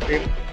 stream.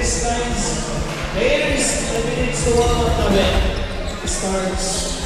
6 times. Players, 10 minutes to warm up na starts.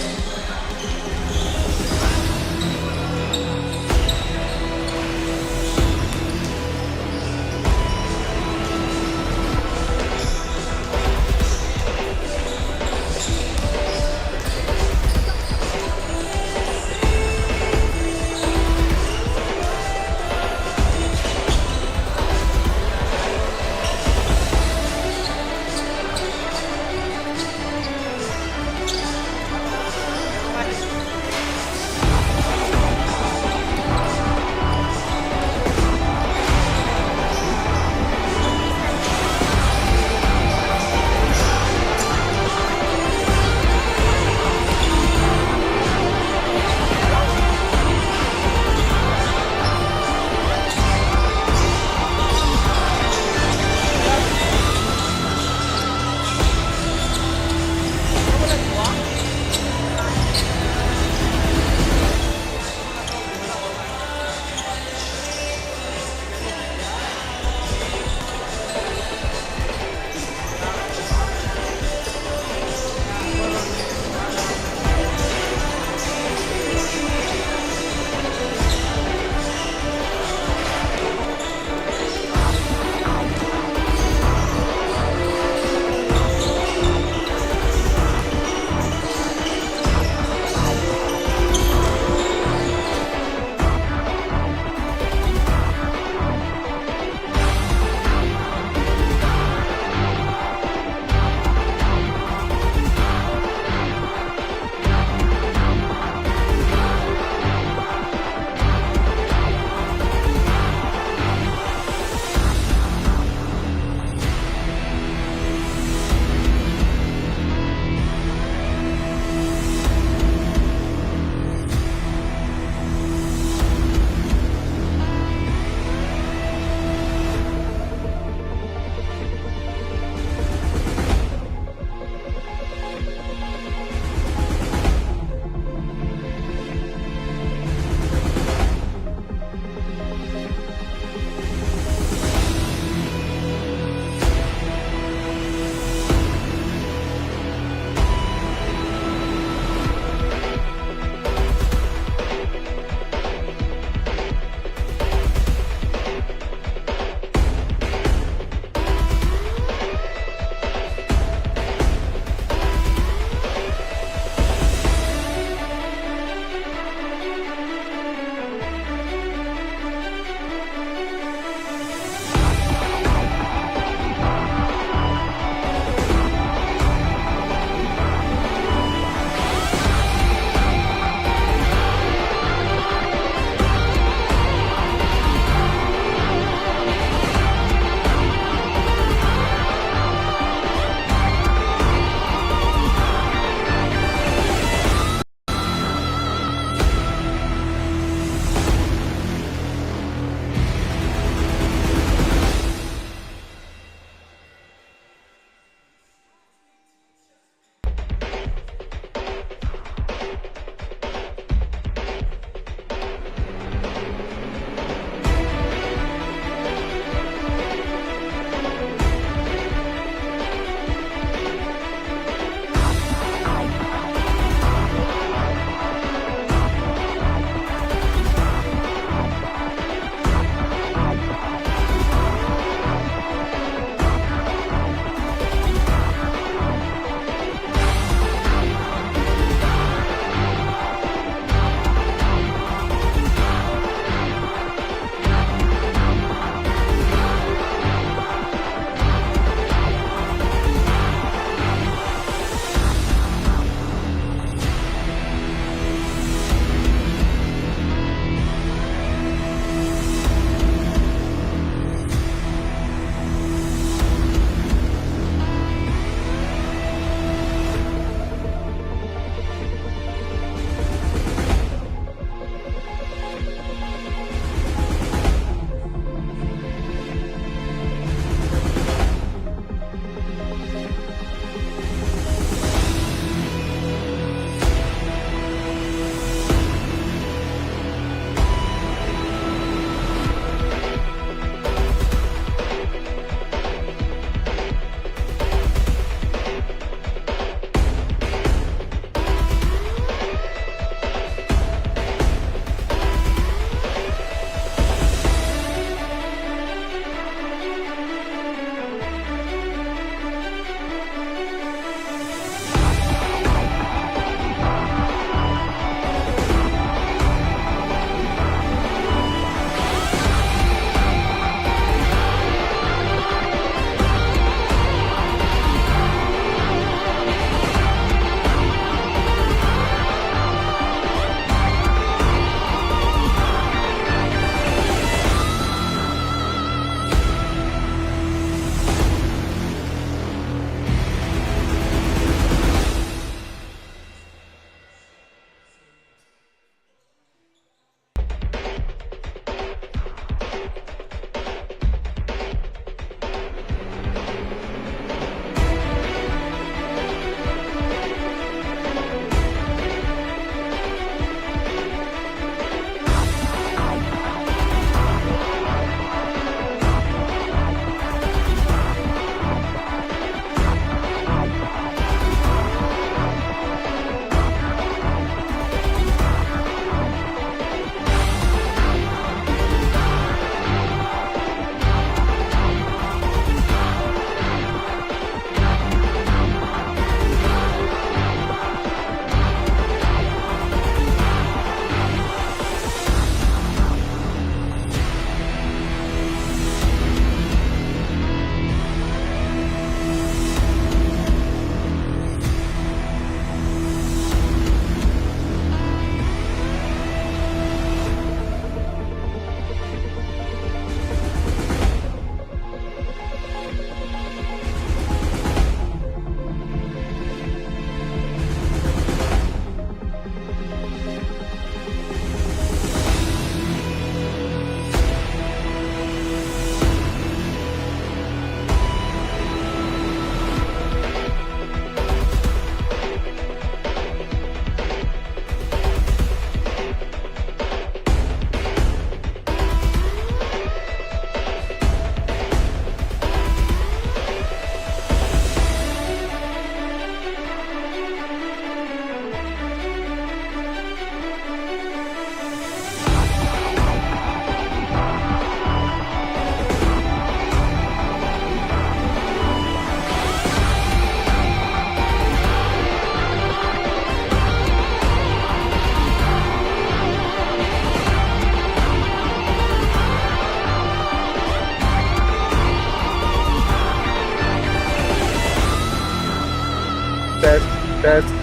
Test, test.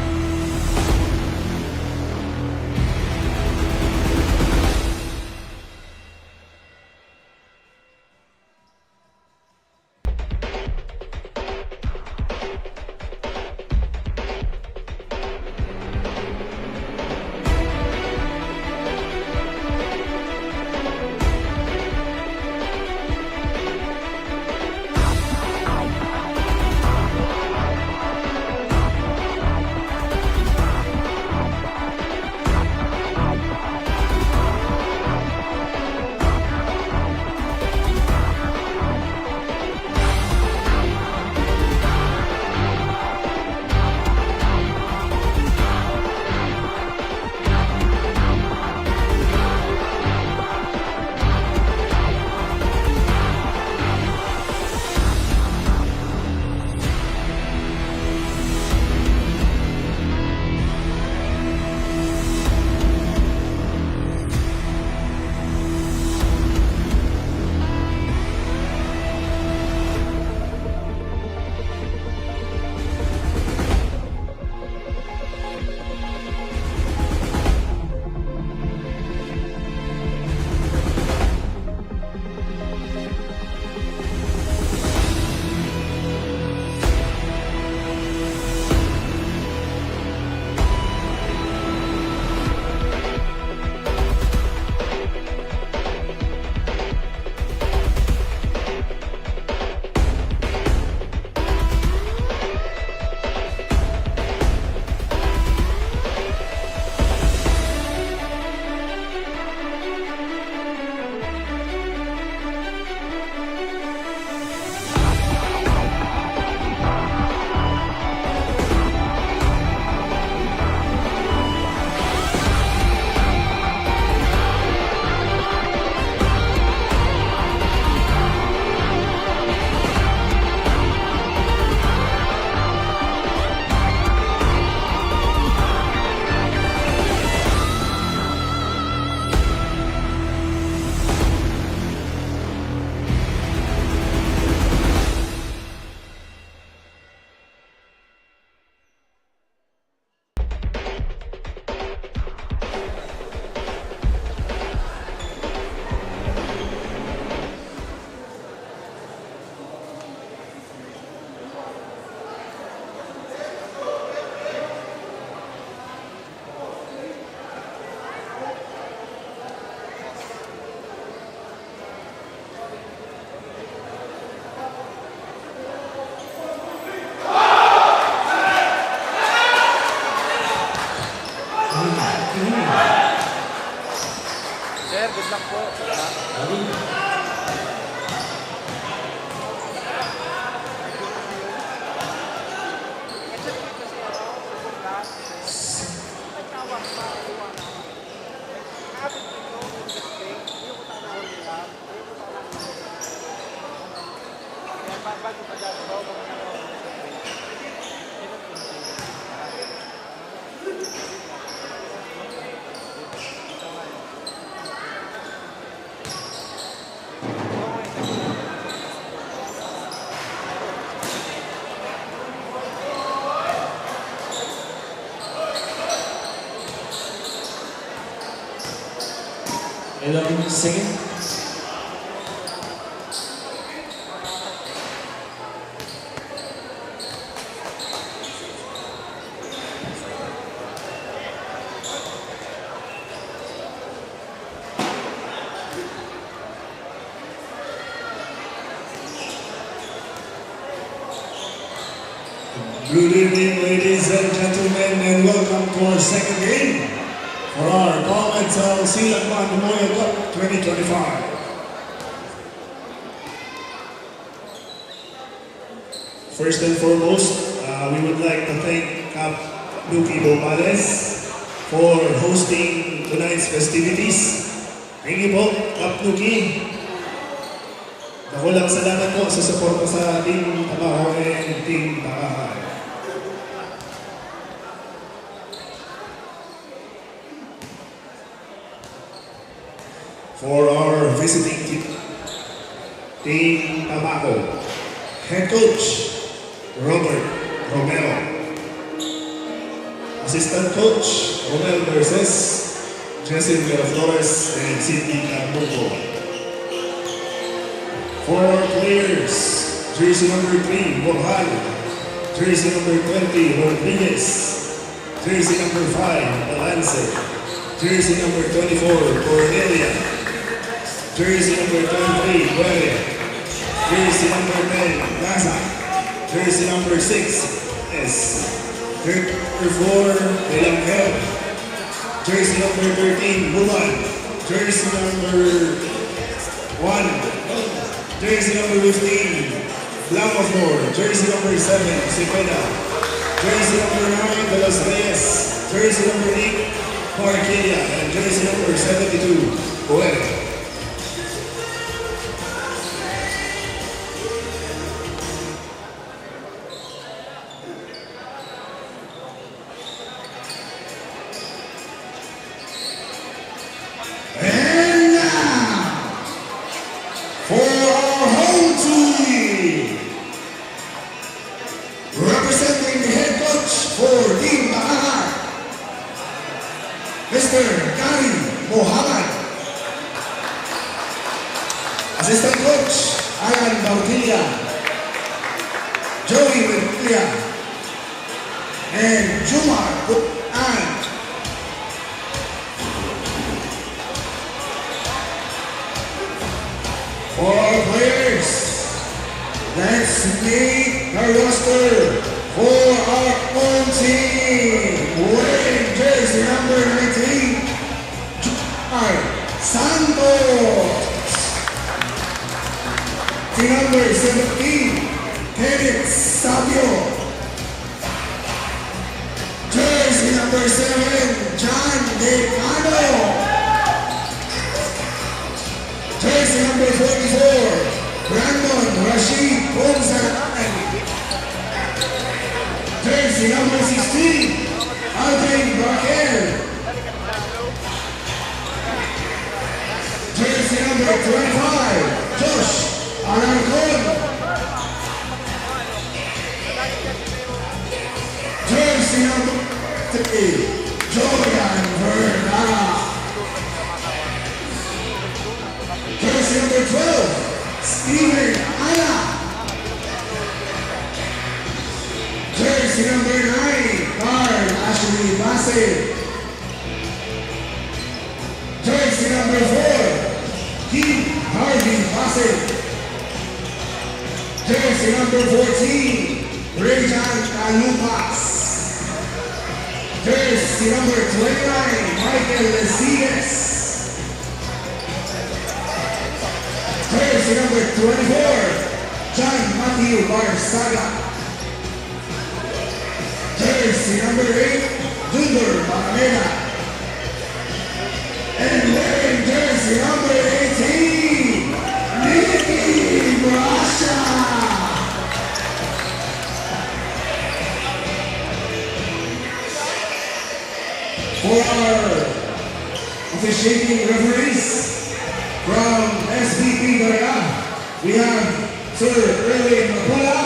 Sir, good luck po. Second. Good evening, ladies and gentlemen, and welcome to our second game for our Cong Edcel Lagman Cup 2025. First and foremost, we would like to thank CupInter for hosting tonight's festivities. Thank you po, CupInter. Nakulang salamat po sa suporta sa Team Tabaco and Team BACACAY. For our visiting Team Tabaco, Head Coach Robert Romero. Assistant Coach, Romel Merces, Jessie Flores, and Cindy Carmuco. For our players, jersey number 3, Borjan, jersey number 20, Rodriguez, jersey number 5, Alance, jersey number 24, Cornelia, jersey number 23, Guerre, jersey number 10, Gaza, jersey number 6, S, jersey number 4, Elangel, jersey number 13, Buban, jersey number 1, jersey number 15, Blancofor, jersey number 7, Cepeda, jersey number 9, De Los Reyes, jersey number 8, Marquilla, and jersey number 72, Joel. And now, for our home team, representing the head coach for Team BACACAY, Mr. Gary Mohamad. Assistant coach, Alan Bautilla, Joey Bautilla, and Jumar Bukan. For our players, let's meet the roster for our own team. Wearing jersey number 19, Jumar Santos. Team number 17, Kenneth Sabio. Jersey number 7, John Decano. Jersey number 44, Brandon Rashid Gonzalez. Jersey number 16, Alvin Raquel. Jersey number 25, Josh Alarcon. Jersey number 3, Jordan Vergara. Jersey number 12, Steven Ala. Jersey number 9, Carl Ashley Bassett. Jersey number 4, Keith Harvey Bassett. Jersey number 14, Rejan Calupas. Jersey number 29, Michael Lesides. Jersey number 24, John Matthew Barsaga. Jersey number 8, Junior Barameda. And wearing jersey number 18, Nicky Brasha. For our officiating referees, from SBP Garea, we have Sir Erwin Mapula,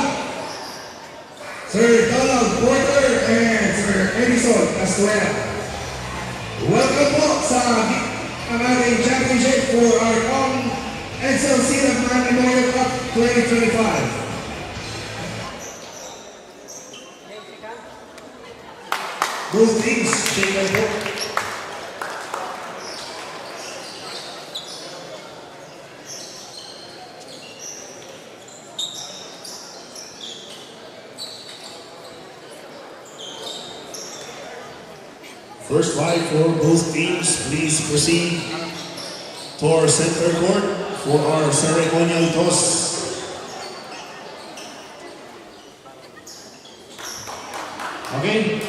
Sir Donald Porter, and Sir Edison Castuera. Welcome po sa ating championship for our Cong Edcel Lagman Memorial Cup 2025. Both teams take a vote. First five for both teams, please proceed to our center court for our ceremonial toss. Okay?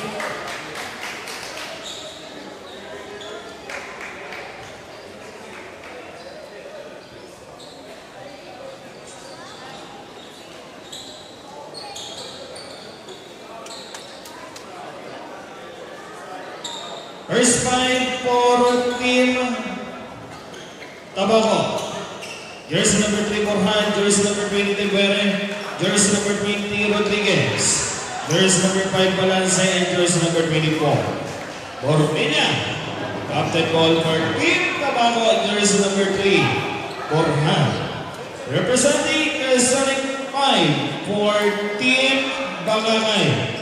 First five for Team Tabaco. Jersey number 3, Borjan. Jersey number 20, Guerre. Jersey number 20, Rodriguez. Jersey number 5, Balance, and jersey number 24. Bormina. Captain ball for Team Tabaco, jersey number 3, Borja. Representing Sonic 5 for Team BACACAY.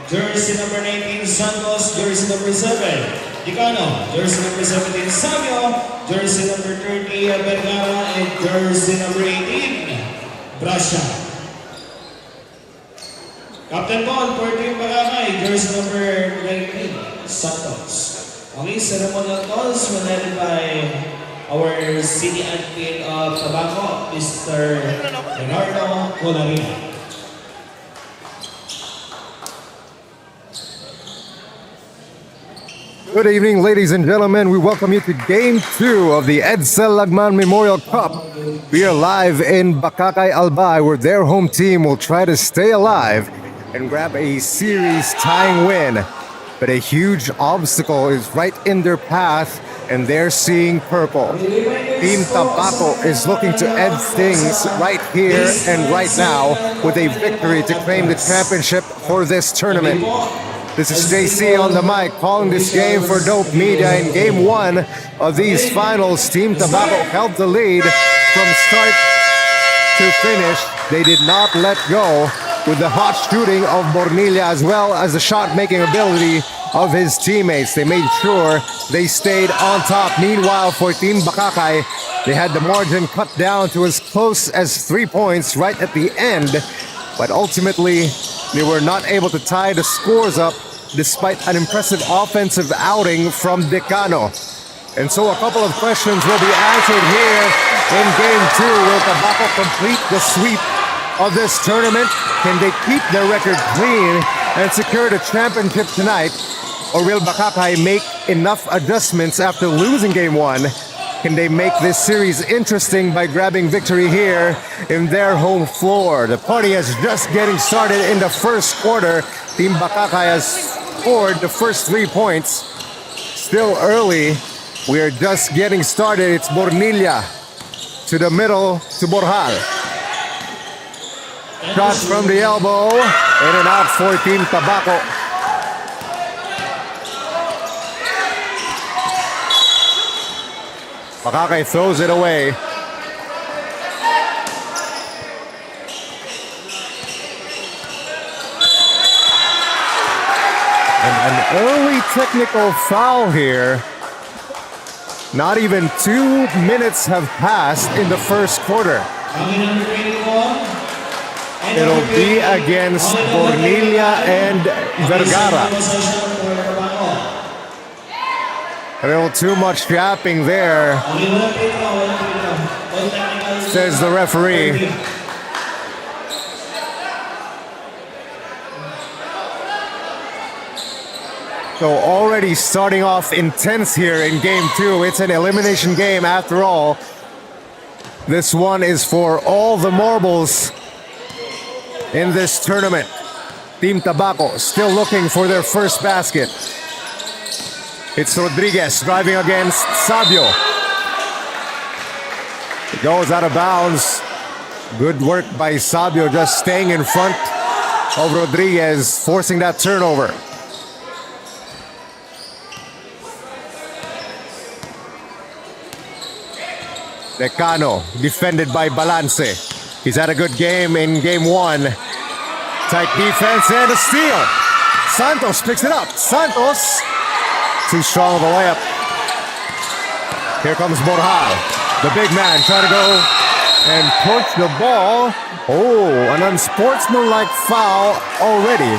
Jersey number 19, Santos. Jersey number 7, Dicano. Jersey number 17, Sabio. Jersey number 30, Vergara. And jersey number 18, Brasha. Captain ball for Team BACACAY. Jersey number 19, Santos. Okay, ceremonial calls were led by our city admin of Tabaco, Mr. Leonardo Colarina. Good evening, ladies and gentlemen. We welcome you to Game 2 of the Edcel Lagman Memorial Cup. We are live in BACACAY Albay, where their home team will try to stay alive and grab a series tying win. But a huge obstacle is right in their path, and they're seeing purple. Team Tabaco is looking to end things right here and right now with a victory to claim the championship for this tournament. This is JC on the mic calling this game for Dope Media. In Game 1 of these finals, Team Tabaco held the lead from start to finish. They did not let go with the hot shooting of Bornilla as well as the shot-making ability of his teammates. They made sure they stayed on top. Meanwhile, for Team BACACAY, they had the margin cut down to as close as 3 points right at the end, but ultimately they were not able to tie the scores up despite an impressive offensive outing from Decano. And so a couple of questions will be answered here in Game 2. Will Tabaco complete the sweep of this tournament? Can they keep their record clean and secure the championship tonight? Or will BACACAY make enough adjustments after losing Game 1? Can they make this series interesting by grabbing victory here in their home floor? The party is just getting started in the first quarter. Team BACACAY has scored the first 3 points. Still early. We are just getting started. It's Bornilla to the middle to Borjal. Shot from the elbow, in and out for Team Tabaco. BACACAY throws it away. And an early technical foul here. Not even 2 minutes have passed in the first quarter. It'll be against Bornilla and Vergara. A little too much yapping there, says the referee. So already starting off intense here in Game 2. It's an elimination game after all. This one is for all the marbles in this tournament. Team Tabaco still looking for their first basket. It's Rodriguez driving against Sabio. It goes out of bounds. Good work by Sabio, just staying in front of Rodriguez, forcing that turnover. Decano, defended by Balance. He's had a good game in Game 1. Tight defense and a steal. Santos picks it up. Santos, too strong of a layup. Here comes Borjal, the big man, trying to go and torch the ball. Oh, an unsportsmanlike foul already.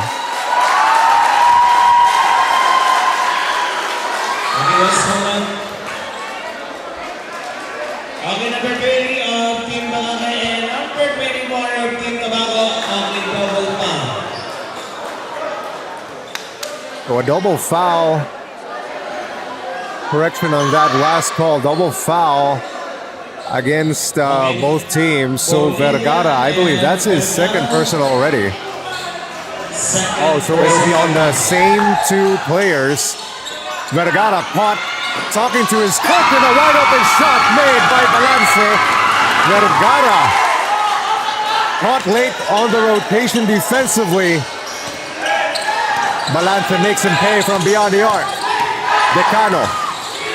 Okay, number 20 of Team BACACAY and number 24 of Team Tabaco ang double foul. So a double foul. Correction on that last call. Double foul against both teams. So Vergara, I believe that's his second person already. Oh, so it'll be on the same 2 players. Vergara caught talking to his coach, and a wide open shot made by Balance. Vergara caught late on the rotation defensively Balance makes him pay from beyond the arc. Decano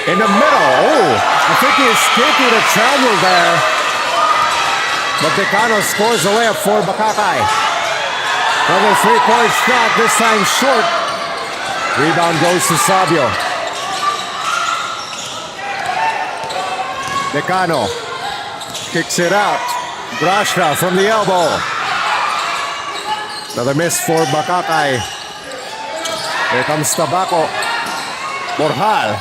in the middle. Oh, I think he escaped with a travel there. But Decano scores the layup for BACACAY. Another three-point shot, this time short. Rebound goes to Sabio. Decano kicks it out. Brasha from the elbow. Another miss for BACACAY. Here comes Tabaco. Borjal.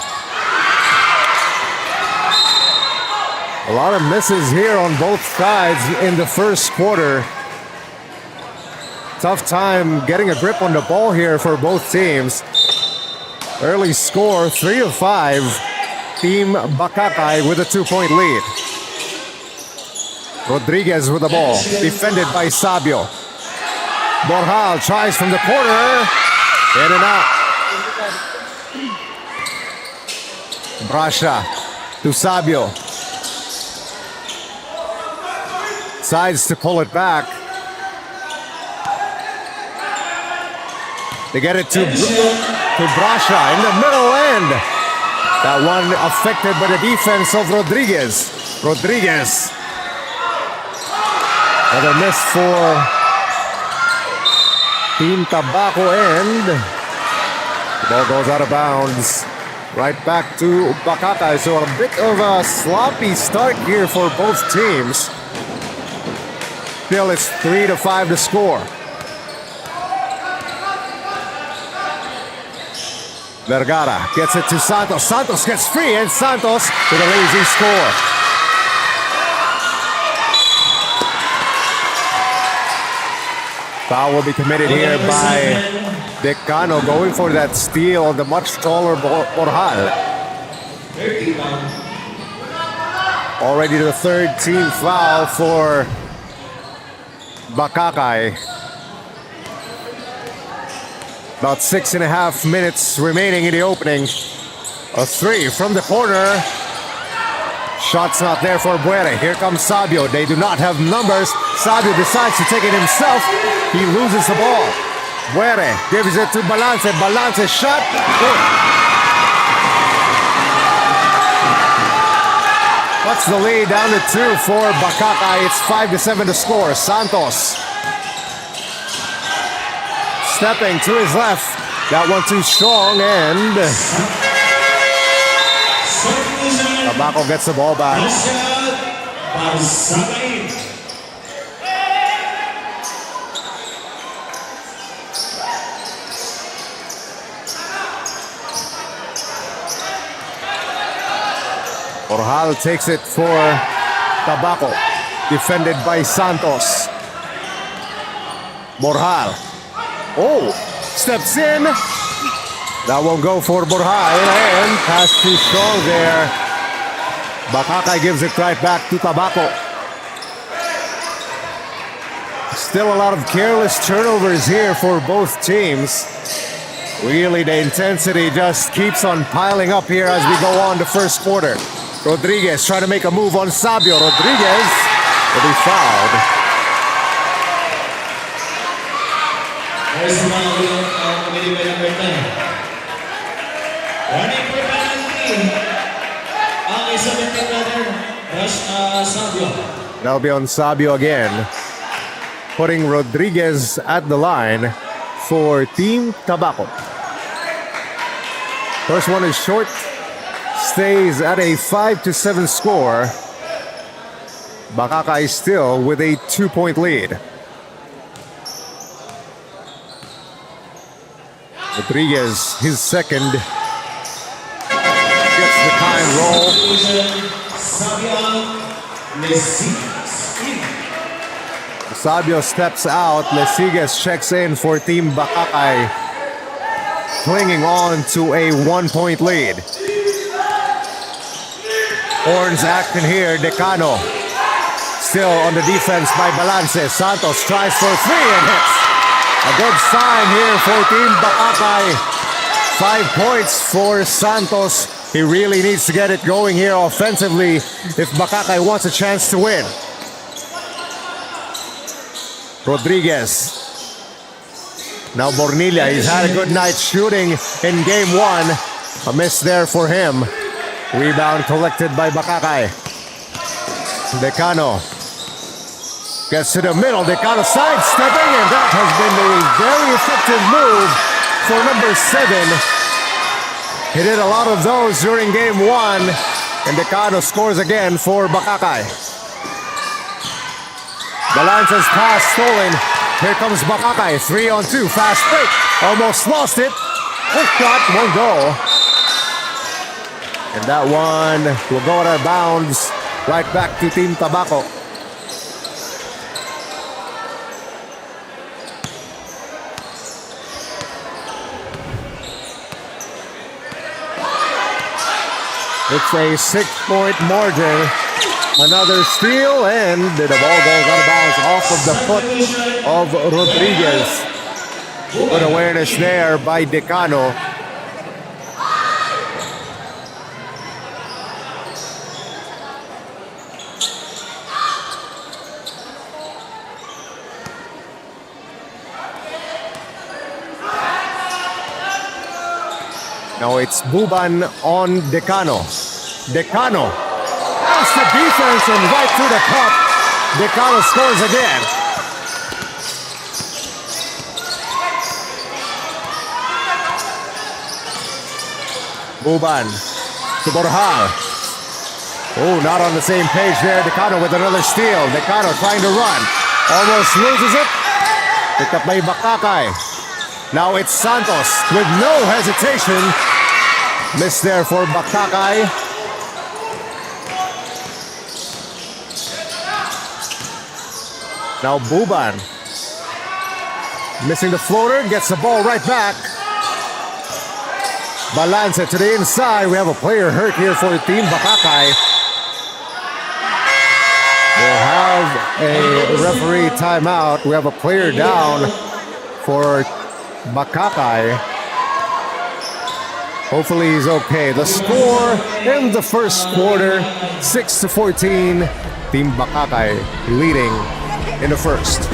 A lot of misses here on both sides in the first quarter. Tough time getting a grip on the ball here for both teams. Early score, 3 of 5. Team BACACAY with a 2-point lead. Rodriguez with the ball, defended by Sabio. Borjal tries from the corner. In and out. Brasha to Sabio. Decides to pull it back. They get it to Brasha in the middle end. That one affected by the defense of Rodriguez. Rodriguez. Another miss for Team Tabaco end. The ball goes out of bounds. Right back to BACACAY. So a bit of a sloppy start here for both teams. Still, it's 3-5 to score. Vergara gets it to Santos. Santos gets free, and Santos with a lazy score. Foul will be committed here by Decano, going for that steal of the much taller Borjal. Already the third team foul for BACACAY. About 6.5 minutes remaining in the opening. A three from the corner. Shot's not there for Buere. Here comes Sabio. They do not have numbers. Sabio decides to take it himself. He loses the ball. Buere gives it to Balance. Balance shot. Good. What's the lead? Down to 2 for BACACAY. It's 5-7 to score. Santos stepping to his left. That one too strong, and Tabaco gets the ball back. Borjal takes it for Tabaco, defended by Santos. Borjal. Oh, steps in. That won't go for Borjal, and pass too strong there. BACACAY gives it right back to Tabaco. Still a lot of careless turnovers here for both teams. Really, the intensity just keeps on piling up here as we go on the first quarter. Rodriguez trying to make a move on Sabio. Rodriguez will be fouled. There's the foul committed by number 10. Running for penalty. Ang isang brother, Sabio. That'll be on Sabio again, putting Rodriguez at the line for Team Tabaco. First one is short, stays at a 5-7 score. BACACAY still with a 2-point lead. Rodriguez, his second, gets the kind roll. Sabio steps out. Lesigas checks in for Team BACACAY, clinging on to a 1-point lead. Horns acting here. Decano still on the defense by Balance. Santos tries for 3 and hits. A good sign here for Team BACACAY. 5 points for Santos. He really needs to get it going here offensively if BACACAY wants a chance to win. Rodriguez Now Bornilla, he's had a good night shooting in game 1. A miss there for him. Rebound collected by BACACAY. Decano gets to the middle. Decano sidestepping, and that has been a very effective move for number 7. He did a lot of those during game 1, and Decano scores again for BACACAY. Balance's pass stolen. Here comes BACACAY, 3-on-2, fast break. Almost lost it. Quick shot, won't go. And that one will go out of bounds, right back to Team Tabaco. It's a 6-point margin. Another steal, and the ball goes out of bounds off of the foot of Rodriguez. Good awareness there by Decano. Now it's Buban on Decano. Decano has the defense and right through the cup. Decano scores again. Buban to Borja. Oh, not on the same page there. Decano with another steal. Decano trying to run. Almost loses it. Picked up by BACACAY. Now it's Santos with no hesitation. Miss there for BACACAY. Now Buban missing the floater, gets the ball right back. Balance it to the inside. We have a player hurt here for Team BACACAY. We'll have a referee timeout. We have a player down for BACACAY. Hopefully he's okay. The score in the first quarter, 6-14. Team BACACAY leading in the first.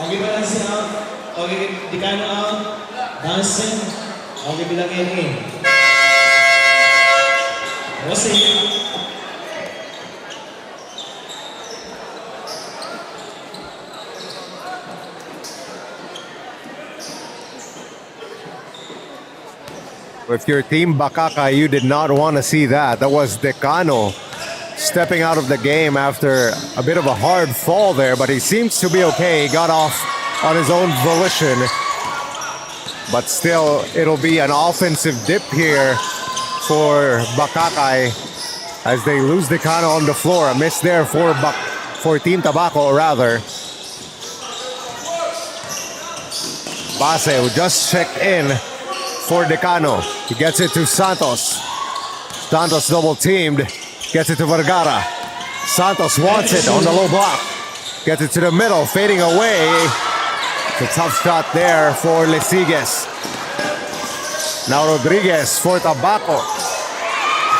Okay, balance out. Okay, Decano out. Dancing. Okay, bilangin in. Rossi. If you're Team BACACAY, you did not want to see that. That was Decano stepping out of the game after a bit of a hard fall there, but he seems to be okay. He got off on his own volition. But still, it'll be an offensive dip here for BACACAY as they lose Decano on the floor. A miss there for Team Tabaco, rather. Base, who just checked in for Decano. He gets it to Santos. Santos double teamed. Gets it to Vergara. Santos wants it on the low block. Gets it to the middle, fading away. It's a tough shot there for Lesigues. Now Rodriguez for Tabaco.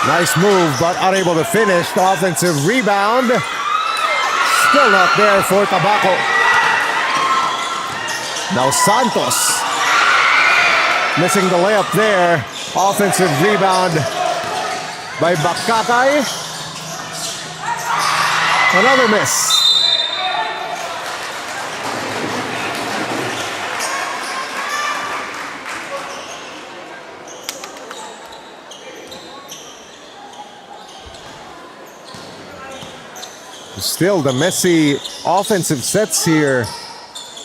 Nice move, but unable to finish. The offensive rebound. Still not there for Tabaco. Now Santos. Missing the layup there. Offensive rebound by BACACAY. Another miss. Still, the messy offensive sets here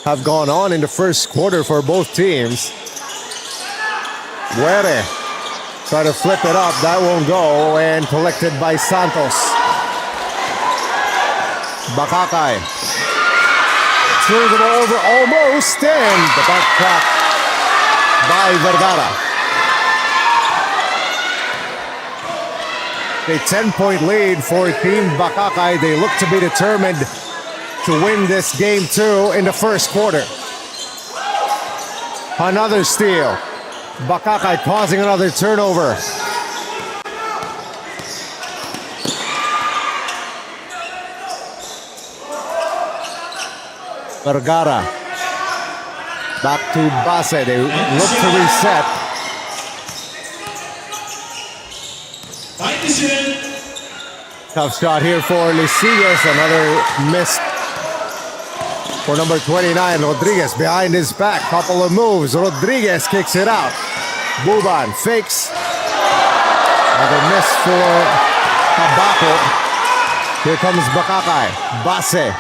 have gone on in the first quarter for both teams. Guerre try to flip it up. That won't go, and collected by Santos. BACACAY turns it over almost, and the back crack by by Vergara. A 10-point lead for Team BACACAY. They look to be determined to win this game 2 in the first quarter. Another steal. BACACAY causing another turnover. Vergara. Back to Base. They look to reset. Tough shot here for Lisigas. Another miss for number 29, Rodriguez, behind his back. Couple of moves. Rodriguez kicks it out. Buban fakes. Another miss for Tabaco. Here comes BACACAY. Base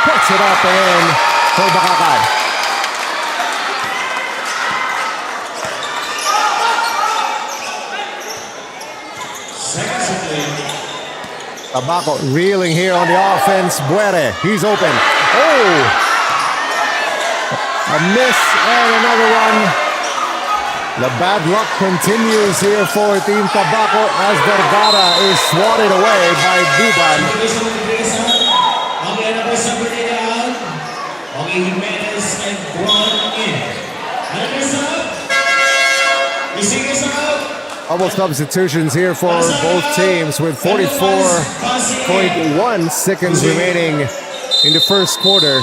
puts it up and in for BACACAY. Tabaco reeling here on the offense. Buere, he's open. Oh! A miss and another one. The bad luck continues here for Team Tabaco as Vergara is swatted away by Buban. Double substitutions here for both teams with 44.1 seconds remaining in the first quarter.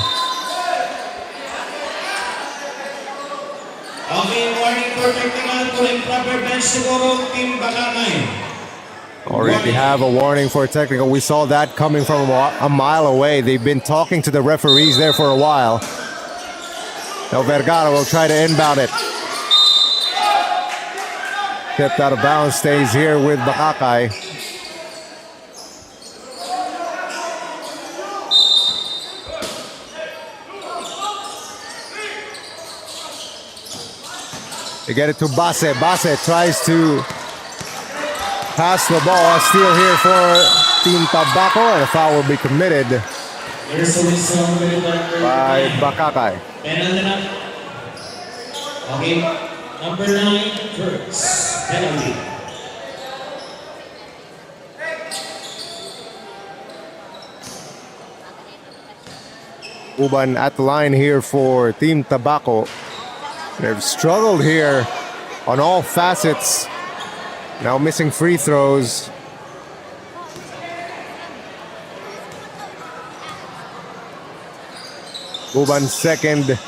Already have a warning for technical. We saw that coming from a mile away. They've been talking to the referees there for a while. Now Vergara will try to inbound it. Kept out of bounds, stays here with BACACAY. They get it to Base. Base tries to pass the ball. A steal here for Team Tabaco, and a foul will be committed by BACACAY. Okay, number 9, first penalty. Uban at the line here for Team Tabaco. They've struggled here on all facets. Now missing free throws. Uban's second,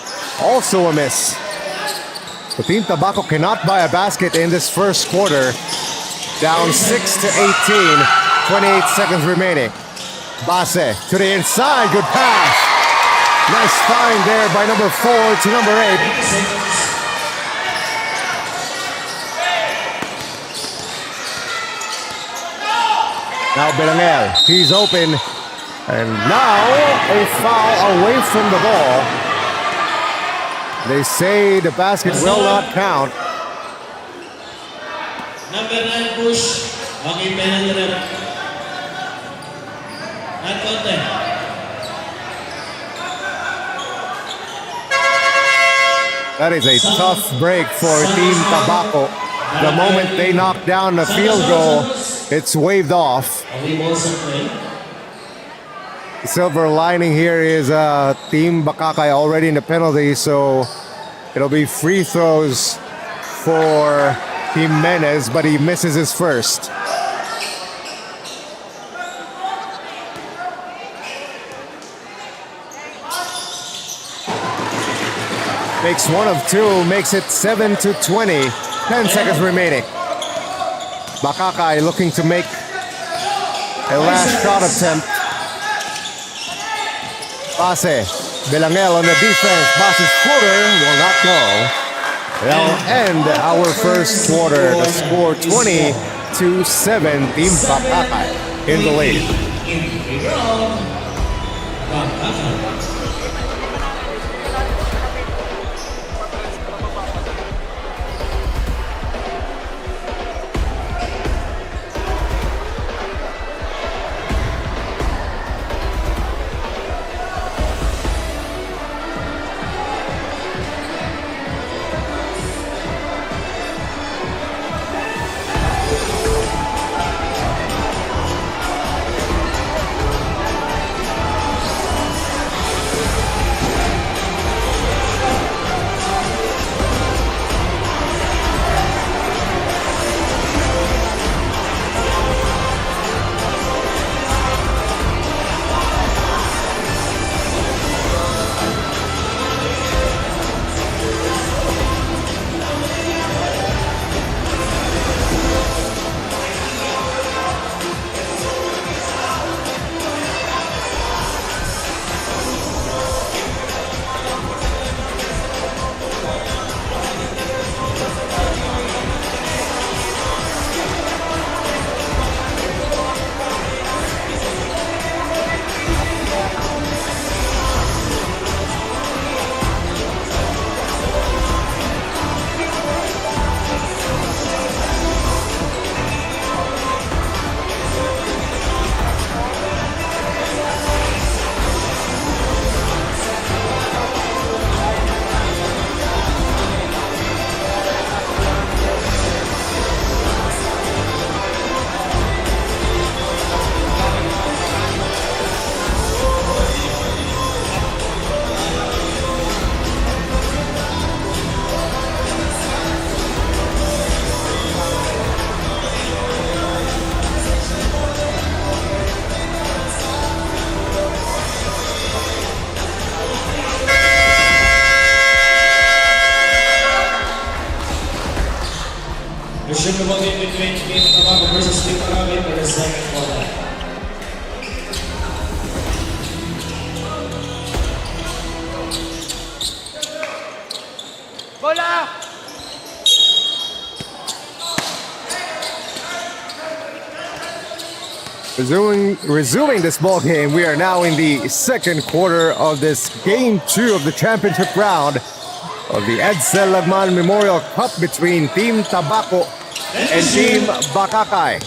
also a miss. The Team Tabaco cannot buy a basket in this first quarter. Down 6-18, 28 seconds remaining. Base to the inside, good pass. Nice find there by number 4 to number 8. Now Belangel, he's open. And now a foul away from the ball. They say the basket will not count. Number 9 push. Okay, penalty. Not counted. That is a tough break for Team Tabaco. The moment they knock down the field goal, it's waved off. The silver lining here is Team BACACAY already in the penalty, so it'll be free throws for Jimenez, but he misses his first. Makes one of two, makes it 7-20. 10 seconds remaining. BACACAY looking to make a last shot attempt. Base, Belangel on the defense. Base's footer will not go. That'll end our first quarter. The score 20-7. Team BACACAY in the lead. Resume the ball game between Team Tabaco versus Team BACACAY for the second quarter. Bola! Resuming this ball game, we are now in the second quarter of this game 2 of the championship round of the Edcel Lagman Memorial Cup between Team Tabaco and Team BACACAY.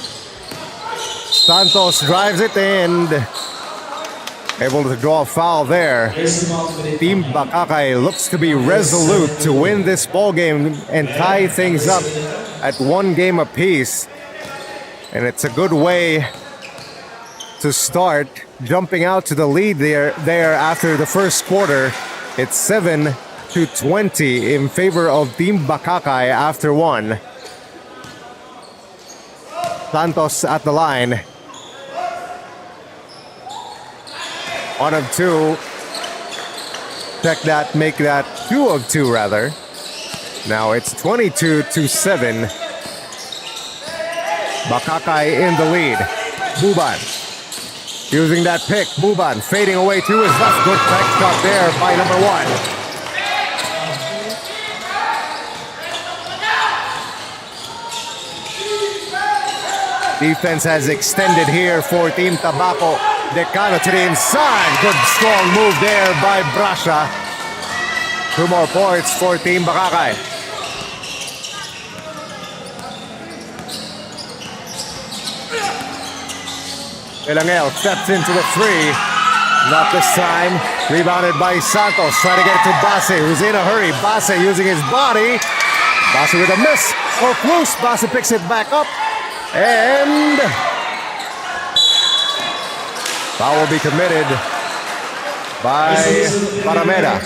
Santos drives it and able to draw a foul there. Team BACACAY looks to be resolute to win this ball game and tie things up at 1 game apiece. And it's a good way to start jumping out to the lead there after the first quarter. It's 7-20 in favor of Team BACACAY after 1. Santos at the line. 1 of 2. Check that, make that 2 of 2 rather. Now it's 22-7. BACACAY in the lead. Buban using that pick. Buban fading away to his left. Good back shot there by number 1. Defense has extended here for Team Tabaco. Decano to the inside. Good strong move there by Brasha. 2 more points for Team BACACAY. Elangel steps into the 3. Not this time. Rebounded by Santos. Trying to get it to Base, who's in a hurry. Base using his body. Base with a miss. Or loose. Base picks it back up. And foul will be committed by Parameda.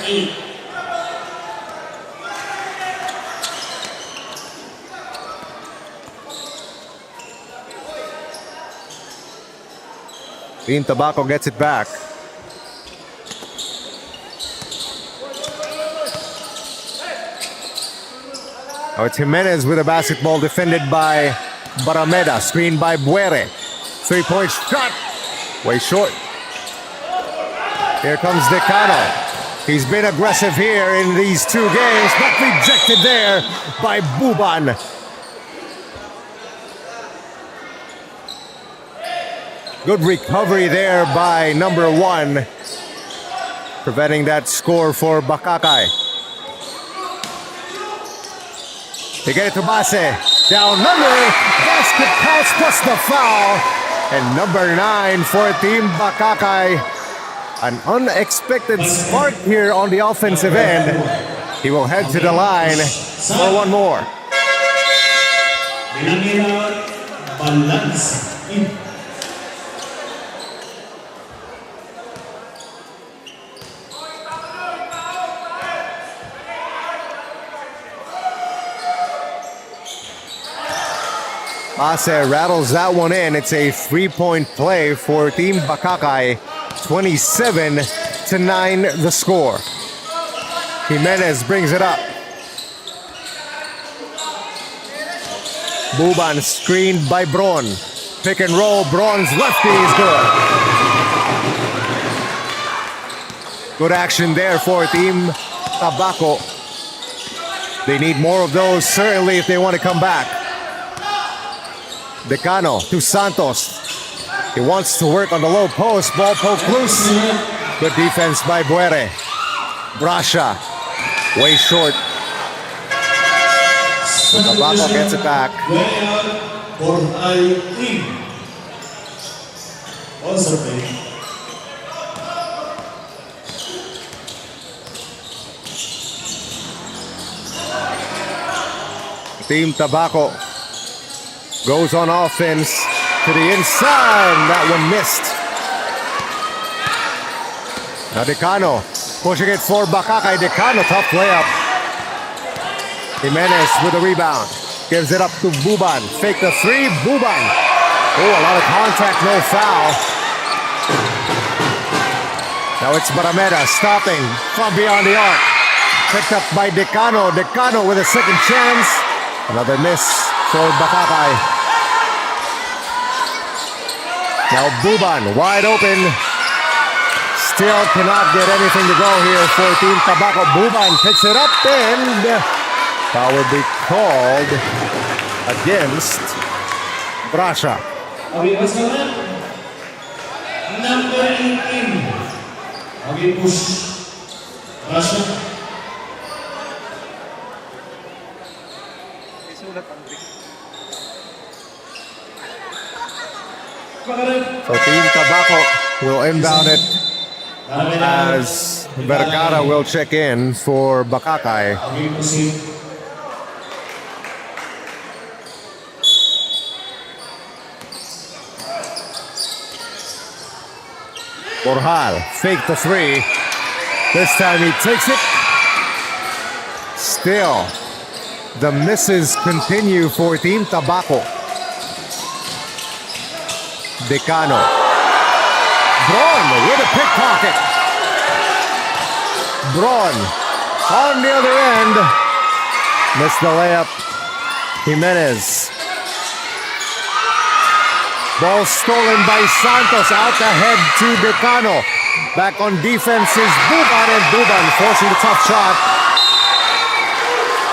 Team Tabaco gets it back. Now it's Jimenez with a basketball defended by Parameda. Screened by Buere. 3-point shot. Way short. Here comes Decano. He's been aggressive here in these 2 games, but rejected there by Buban. Good recovery there by number 1, preventing that score for BACACAY. They get it to Base. Down number. Basket counts plus the foul. And number 9 for Team BACACAY. An unexpected spark here on the offensive end. He will head to the line for 1 more. Base rattles that one in. It's a 3-point play for Team BACACAY. 27-9 the score. Jimenez brings it up. Buban screened by Bron. Pick and roll. Bron's lefty is good. Good action there for Team Tabaco. They need more of those, certainly, if they want to come back. Decano to Santos. He wants to work on the low post. Ball poked loose. Good defense by Buere. Brasha. Way short. Tabaco gets it back. Team Tabaco goes on offense to the inside. That one missed. Now Decano pushing it for BACACAY. Decano, tough layup. Jimenez with a rebound. Gives it up to Buban. Fake the 3. Buban. Oh, a lot of contact, no foul. Now it's Parameda stopping from beyond the arc. Picked up by Decano. Decano with a second chance. Another miss for Bacacay. Now Buban wide open. Still cannot get anything to go here for Team Tabaco. Buban picks it up and foul will be called against Brasha. Okay, what's the name? Number 18. Okay, push. Russia. Isulat ang big. So Team Tabaco will inbound it as Vergara will check in for Bacacay. Okay, proceed. Borjal, fake the three. This time he takes it. Still, the misses continue for Team Tabaco. Decano. Braun with a pickpocket. Braun on the other end. Missed the layup. Jimenez. Ball stolen by Santos, out ahead to Decano. Back on defense is Buban, and Buban forcing the tough shot.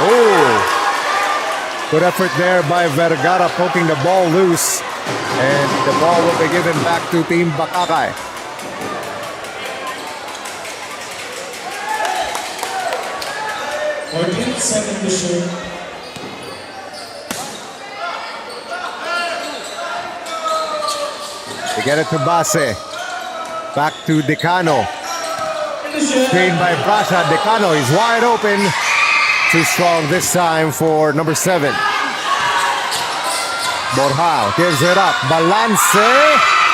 Oh, good effort there by Vergara, poking the ball loose. And the ball will be given back to Team Bacacay. Second to shoot. They get it to Base. Back to Decano. Screen by Brasha. Decano is wide open. Too strong this time for number 7. Borjal gives it up. Balance.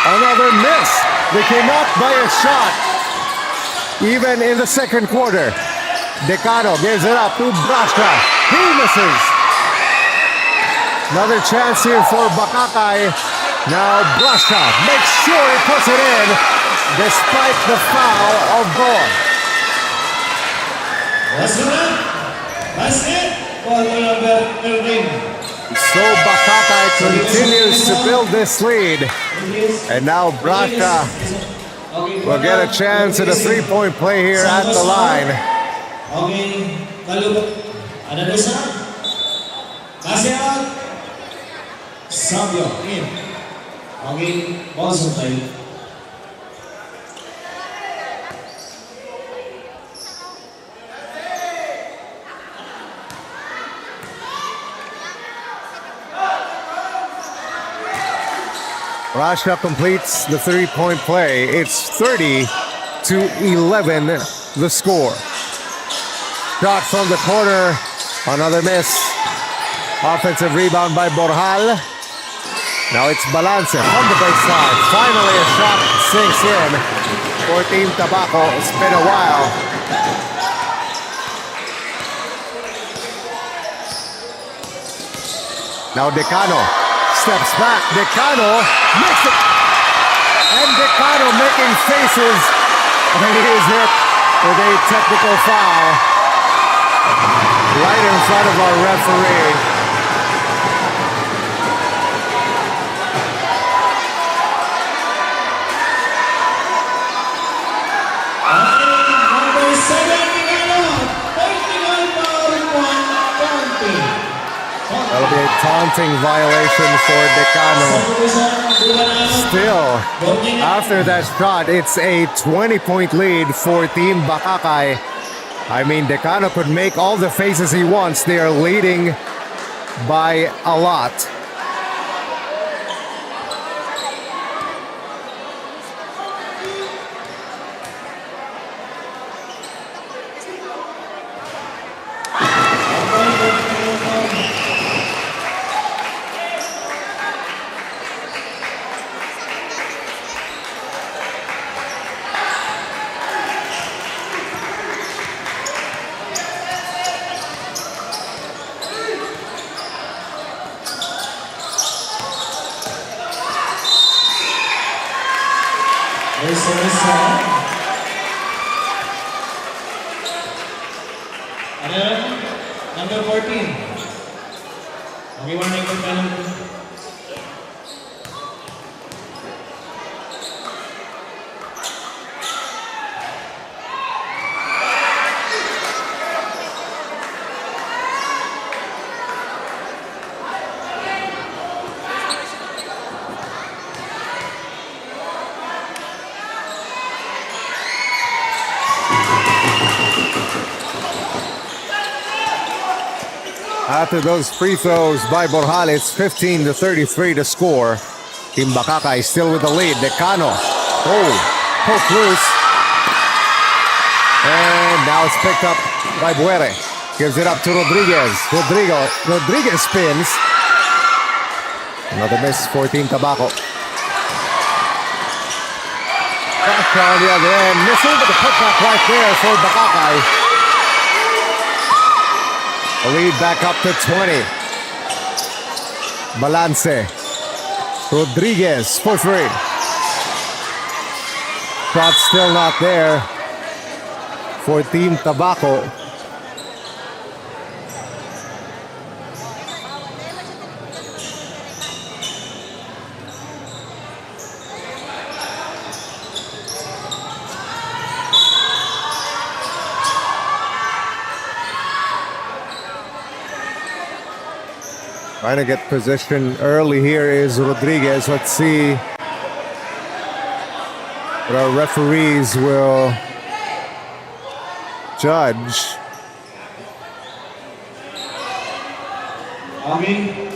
Another miss. They cannot buy a shot. Even in the second quarter. Decano gives it up to Brasha. He misses. Another chance here for Bacacay. Now Brasha makes sure he puts it in despite the foul of Goa. That's it. That's it. Ball number 13. So Bacacay continues to build this lead. And now Brasha will get a chance at a three-point play here at the line. Okay, kalubot. Another shot. Pass it out. Sabio in. Okay, ball's on time. Brasha completes the three-point play. It's 30-11 the score. Shot from the corner. Another miss. Offensive rebound by Borjal. Now it's Balance from the baseline. Finally a shot sinks in for Team Tabaco. It's been a while. Now Decano steps back. Decano makes it. And Decano making faces. And he is hit with a technical foul right in front of our referee. Number 7, technical foul, 1 counting. That'll be a taunting violation for Decano. Still, after that shot, it's a 20-point lead for Team Bacacay. I mean, Decano could make all the faces he wants. They are leading by a lot. Number 14. Okay, warning for penalty. After those free throws by Borjal, it's 15-33 to score. Team BACACAY still with the lead. Decano. Oh, poke loose. And now it's picked up by Buere. Gives it up to Rodriguez. Rodriguez spins. Another miss for Team Tabaco. Back on the other end. Missing, but the putback right there for BACACAY. The lead back up to 20. Balance. Rodriguez for three. Shot still not there for Team Tabaco. Trying to get position early here is Rodriguez. Let's see what our referees will judge. Okay.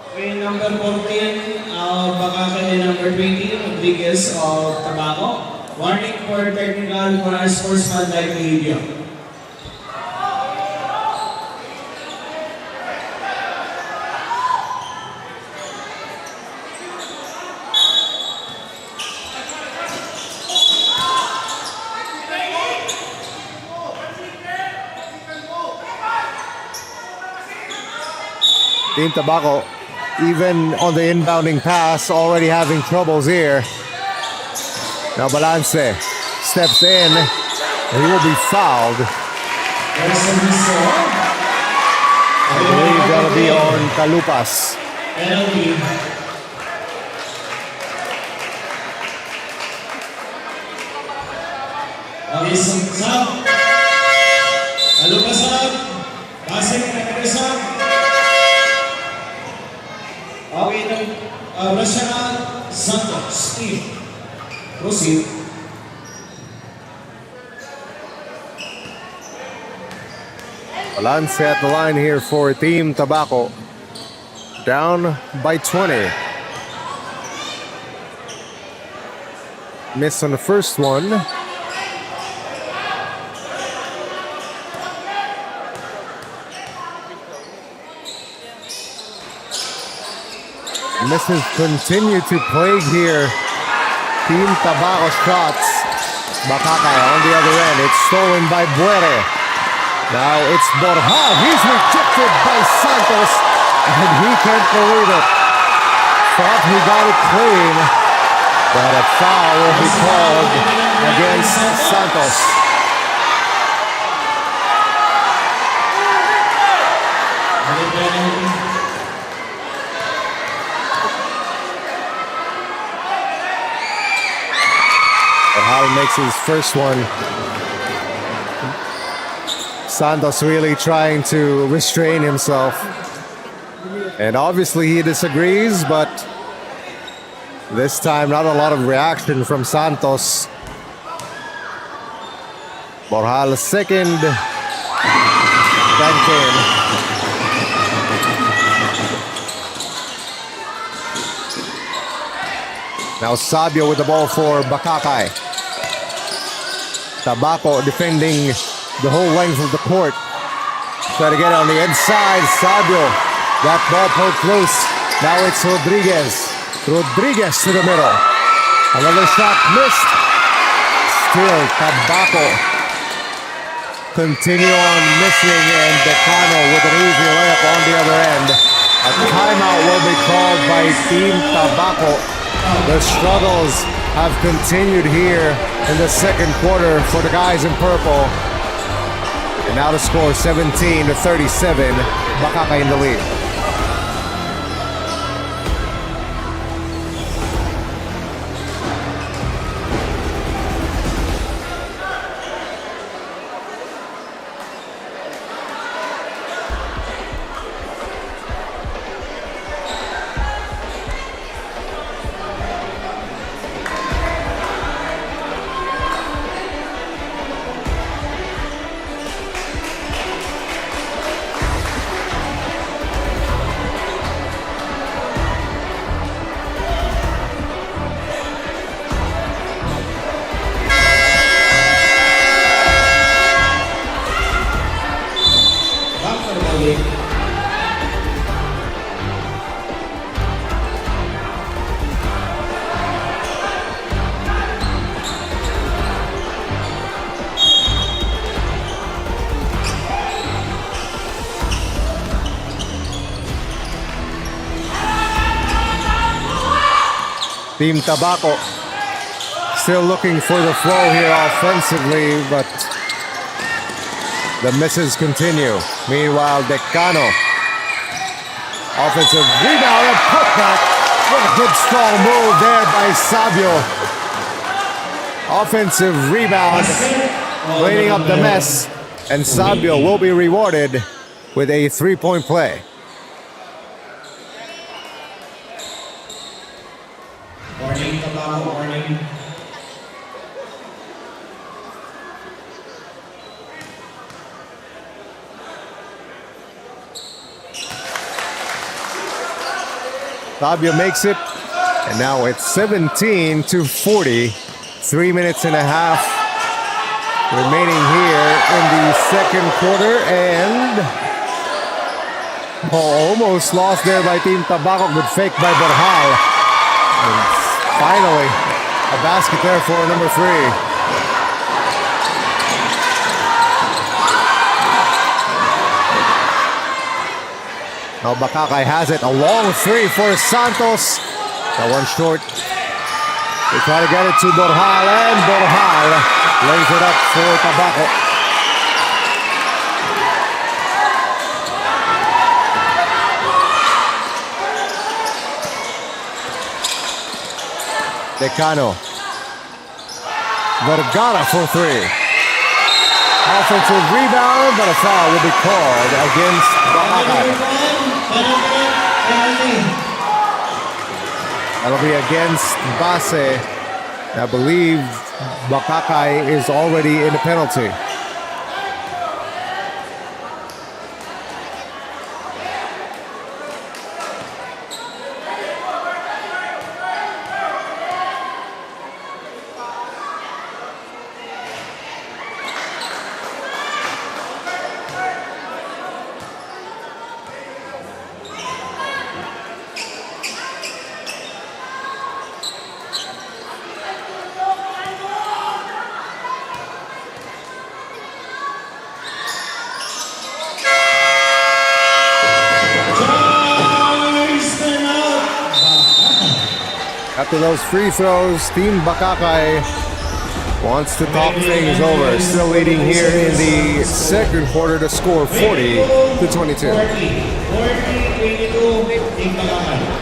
Okay, number 14 of BACACAY and number 20, Rodriguez of Tabaco. Warning for technical for unsportsmanlike behavior. Team Tabaco, even on the inbounding pass, already having troubles here. Now Balance steps in, and he will be fouled. I believe that'll be on Calupas. Penalty. Okay, sub. Calupas sub. Basing nag-sub. Okay, Rashad Santos. Steve. Proceed. Balance at the line here for Team Tabaco. Down by 20. Miss on the first one. Misses continue to plague here. Team Tabaco shots. BACACAY on the other end. It's stolen by Buere. Now it's Borja. He's rejected by Santos. And he can't believe it. Thought he got it clean. But a foul will be called against Santos. Borja makes his first one. Santos really trying to restrain himself. And obviously he disagrees, but this time not a lot of reaction from Santos. Borja's second bank in. Now Sabio with the ball for BACACAY. Tabaco defending the whole length of the court. Try to get on the inside. Sabio. That ball poked loose. Now it's Rodriguez. Rodriguez to the middle. Another shot missed. Still Tabaco. Continue on missing, and Decano with an easy layup on the other end. A timeout will be called by Team Tabaco. The struggles have continued here in the second quarter for the guys in purple. And now the score 17-37. BACACAY in the lead. Team Tabaco still looking for the flow here offensively, but the misses continue. Meanwhile, Decano, offensive rebound and putback. What a good strong move there by Sabio. Offensive rebound, cleaning up the mess, and Sabio will be rewarded with a three-point play. Warning, Tabaco, warning. Sabio makes it, and now it's 17-40. 3 minutes and a half remaining here in the second quarter, and almost lost there by Team Tabaco. Good fake by Borjal. And finally, a basket there for number 3. Now BACACAY has it. A long three for Santos. That one short. They try to get it to Borjal, and Borjal lays it up for Tabaco. Decano. Vergara for 3. Offensive rebound, but a foul will be called against BACACAY. That'll be against Base. I believe BACACAY is already in the penalty. After those free throws, Team BACACAY wants to talk things over. Still leading here in the second quarter to score 40-22. 40-22, Team BACACAY.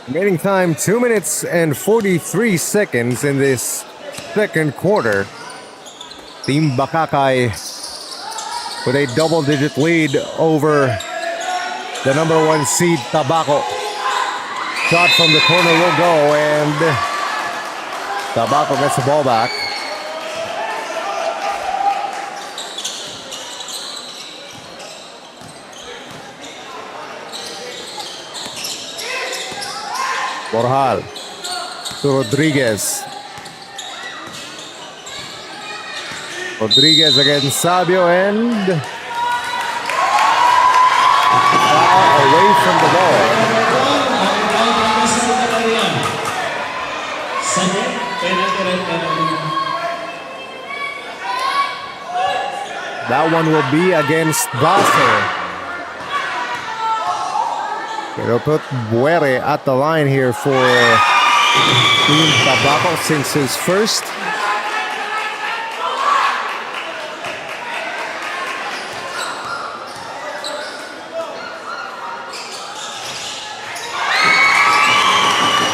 Remaining time 2 minutes and 43 seconds in this second quarter. Team BACACAY with a double-digit lead over the number 1 seed, Tabaco. Shot from the corner will go, and Tabaco gets the ball back. Borjal to Rodriguez. Rodriguez against Sabio, and away from the ball. That one will be against Basser. They'll put Buere at the line here for Team Tabaco since his first.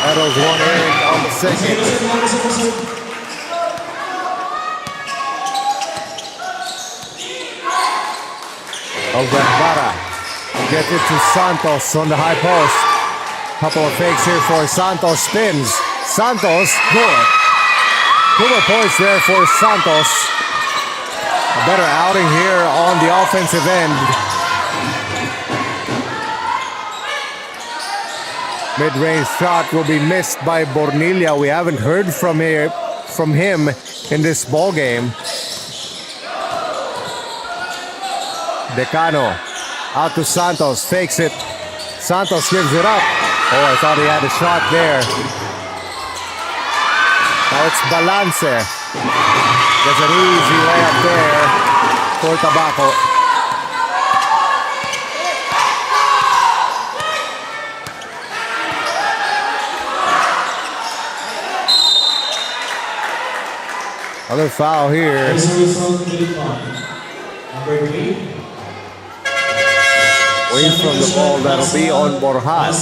Battles one in on the second. Vergara gets it to Santos on the high post. Couple of fakes here for Santos. Spins. Santos, good. 2 points there for Santos. A better outing here on the offensive end. Mid-range shot will be missed by Bornilla. We haven't heard from him in this ball game. Decano out to Santos, fakes it. Santos gives it up. Oh, I thought he had a shot there. Now it's Balance. There's an easy layup there for Tabaco. Another foul here. Number 3. Away from the ball, that'll be on Borjal.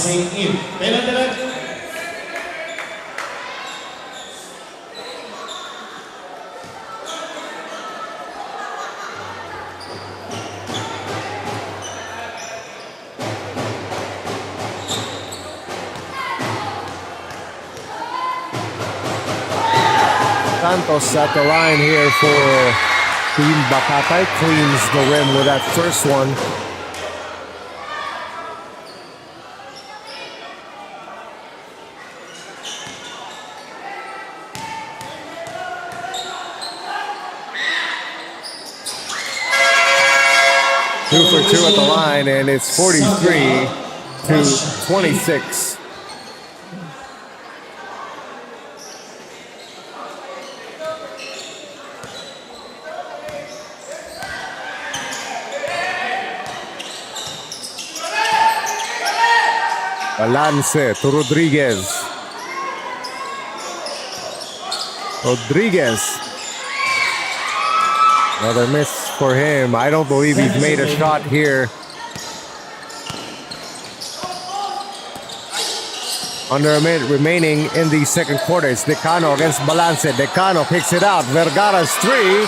Santos at the line here for Team BACACAY. Cleans the rim with that first one. Two for two at the line, and it's 43-26. Balance to Rodriguez. Another miss for him. I don't believe he's made a shot here. Under a minute remaining in the second quarter. It's Decano against Balance. Decano picks it out. Vergara's three.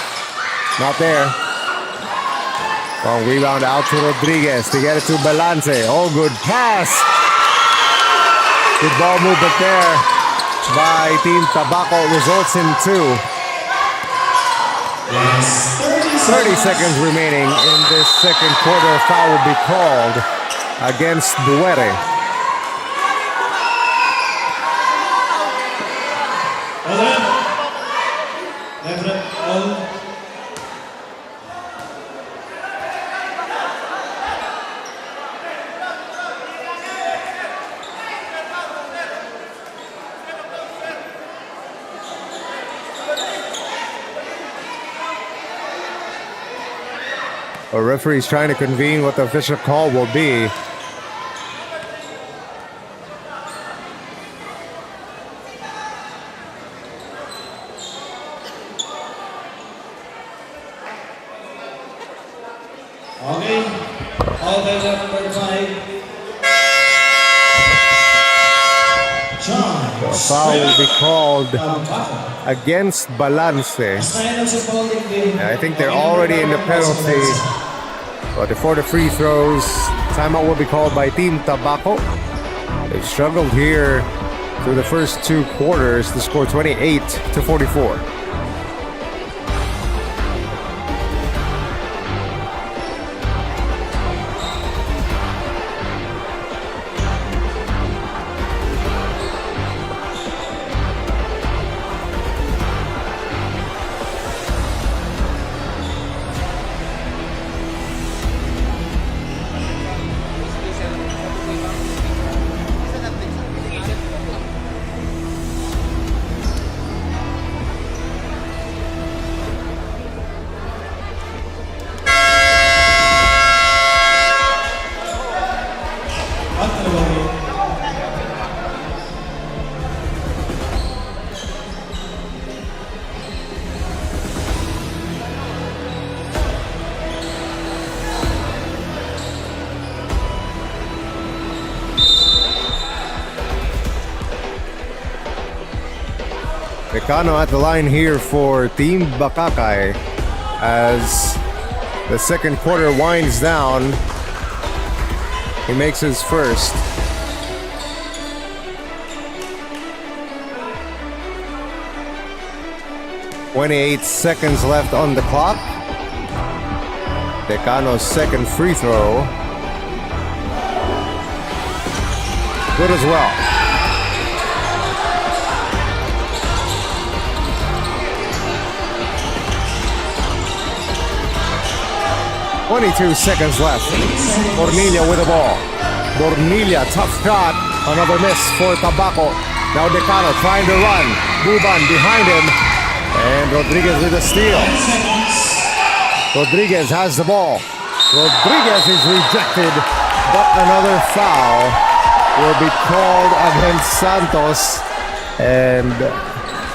Not there. Long rebound out to Rodriguez to get it to Balance. Oh, good pass. Good ball movement there by Team Tabaco. Results in 2. 30 seconds remaining in this second quarter. Foul will be called against Buere. A referee is trying to convene what the official call will be. Okay. All by number 5. John. The foul will be called against Balance. I think they're already in the penalty. But before the free throws, Timeout will be called by Team Tabaco. They struggled here through the first 2 quarters to score 28-44. At Tabaco. Mecano at the line here for Team BACACAY as the second quarter winds down. He makes his first. "28 seconds left on the clock. Decano's second free throw. Good as well. "22 seconds left. Bornilla with the ball. Bornilla, tough shot. Another miss for Tabaco. Now Decano trying to run. Buban behind him. And Rodriguez with a steal. Rodriguez has the ball. Rodriguez is rejected, but another foul will be called against Santos. And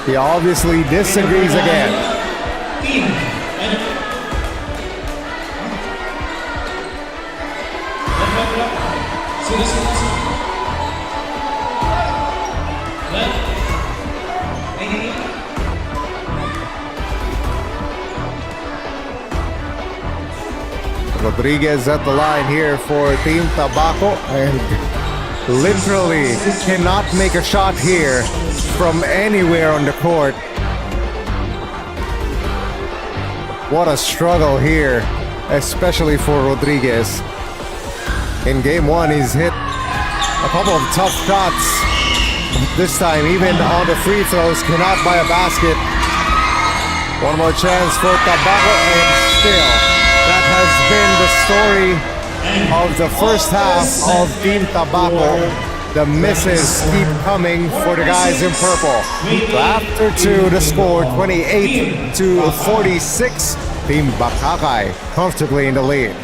he obviously disagrees again. Team. Rodriguez at the line here for Team Tabaco and literally cannot make a shot here from anywhere on the court. What a struggle here, especially for Rodriguez. In game 1, he's hit a couple of tough shots. This time, even on the free throws, cannot buy a basket. One more chance for Tabaco, and still, that has been the story of the first half of Team Tabaco. The misses keep coming for the guys in purple. After 2, the score 28-46. Team BACACAY comfortably in the lead.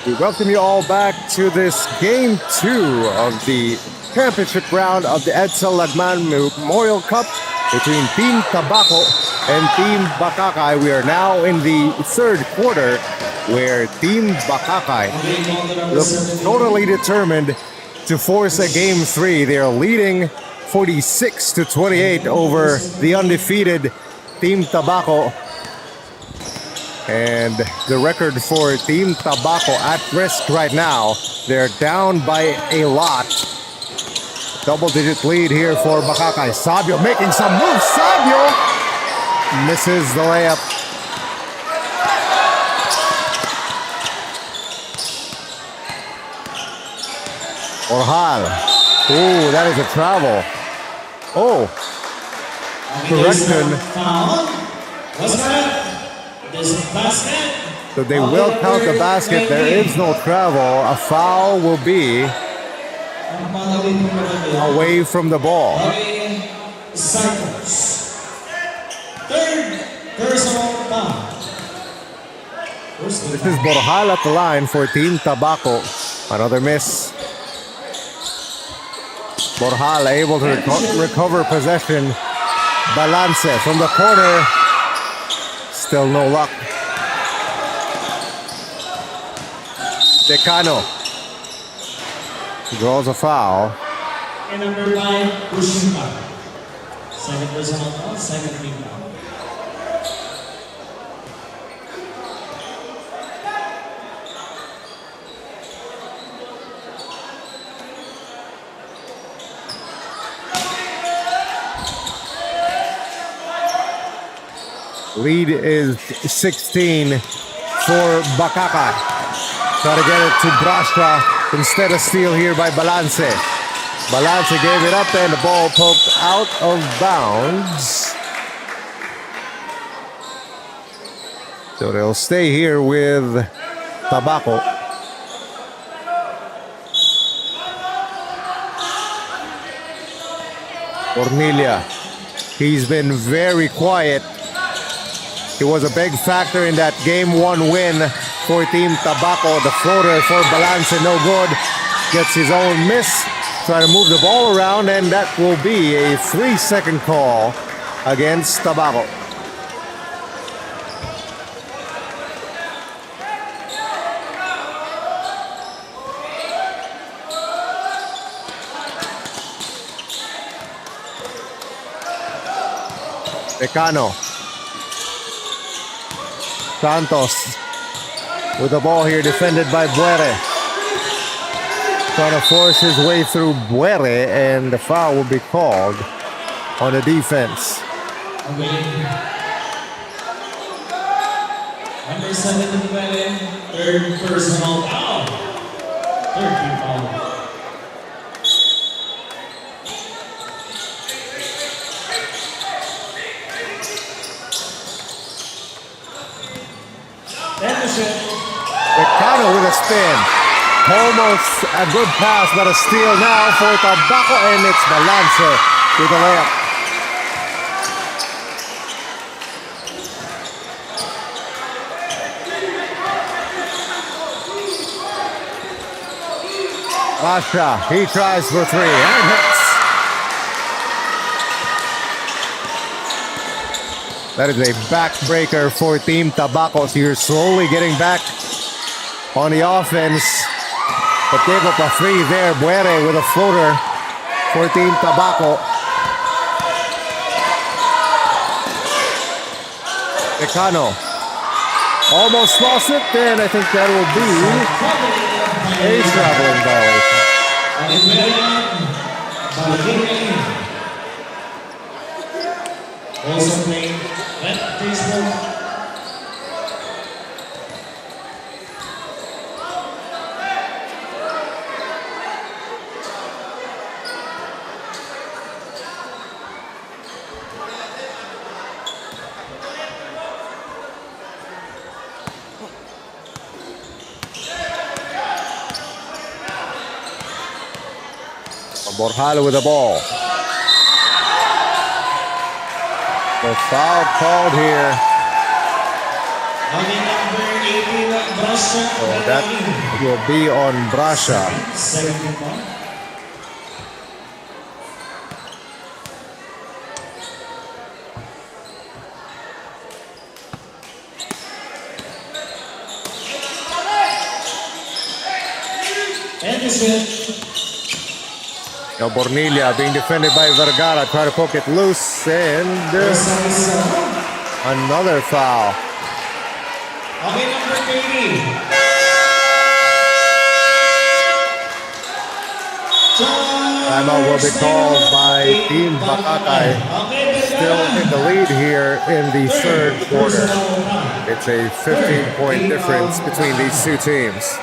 We welcome you all back to this Game 2 of the championship round of the Edcel Lagman Memorial Cup between Team Tabaco and Team BACACAY. We are now in the third quarter where Team BACACAY looks totally determined to force a Game 3. They are leading 46-28 over the undefeated Team Tabaco. And the record for Team Tabaco at risk right now. They're down by a lot. Double-digit lead here for BACACAY. Sabio making some moves. Sabio misses the layup. Orhal. Ooh, that is a travel. Oh. Correction. What's that? There's a basket. So they will count the basket. There is no travel. A foul will be away from the ball. Cycles. Third personal foul. This is Borjal at the line for Team Tabaco. Another miss. Borjal able to recover possession. Balance from the corner. Still no luck. Decano draws a foul. And number 9, pushing back. Second personal foul, second team foul. Lead is 16 for BACACAY. Try to get it to Brastra. Instead of steal here by Balance. Balance gave it up and the ball poked out of bounds. So they'll stay here with Tabaco. Cornelia. He's been very quiet. He was a big factor in that Game 1 win for Team Tabaco. The floater for Balance, no good. Gets his own miss. Try to move the ball around, and that will be a 3-second call against Tabaco. Decano. Santos with the ball here, defended by Buere. Trying to force his way through Buere, and the foul will be called on the defense. Number 7, Buere, third personal foul. Third team foul. Decano with a spin. Almost a good pass, but a steal now for Tabaco, and it's Balance with the layup. Rasha, he tries for 3 and hits. That is a backbreaker for Team Tabaco. So you're slowly getting back on the offense. But gave up a 3 there. Buere with a floater for Team Tabaco. Decano almost lost it, and I think that will be a traveling violation. Also playing wet baseball. Borjal with the ball. The foul called here Okay, number 18, Brasha. So that will be on Brasha. Second one. And this is Now Bornilla being defended by Vergara. Try to poke it loose and another foul. okay, number 30. Timeout will be called by Team BACACAY. Still in the lead here in the third quarter. It's a 15-point difference between these two teams.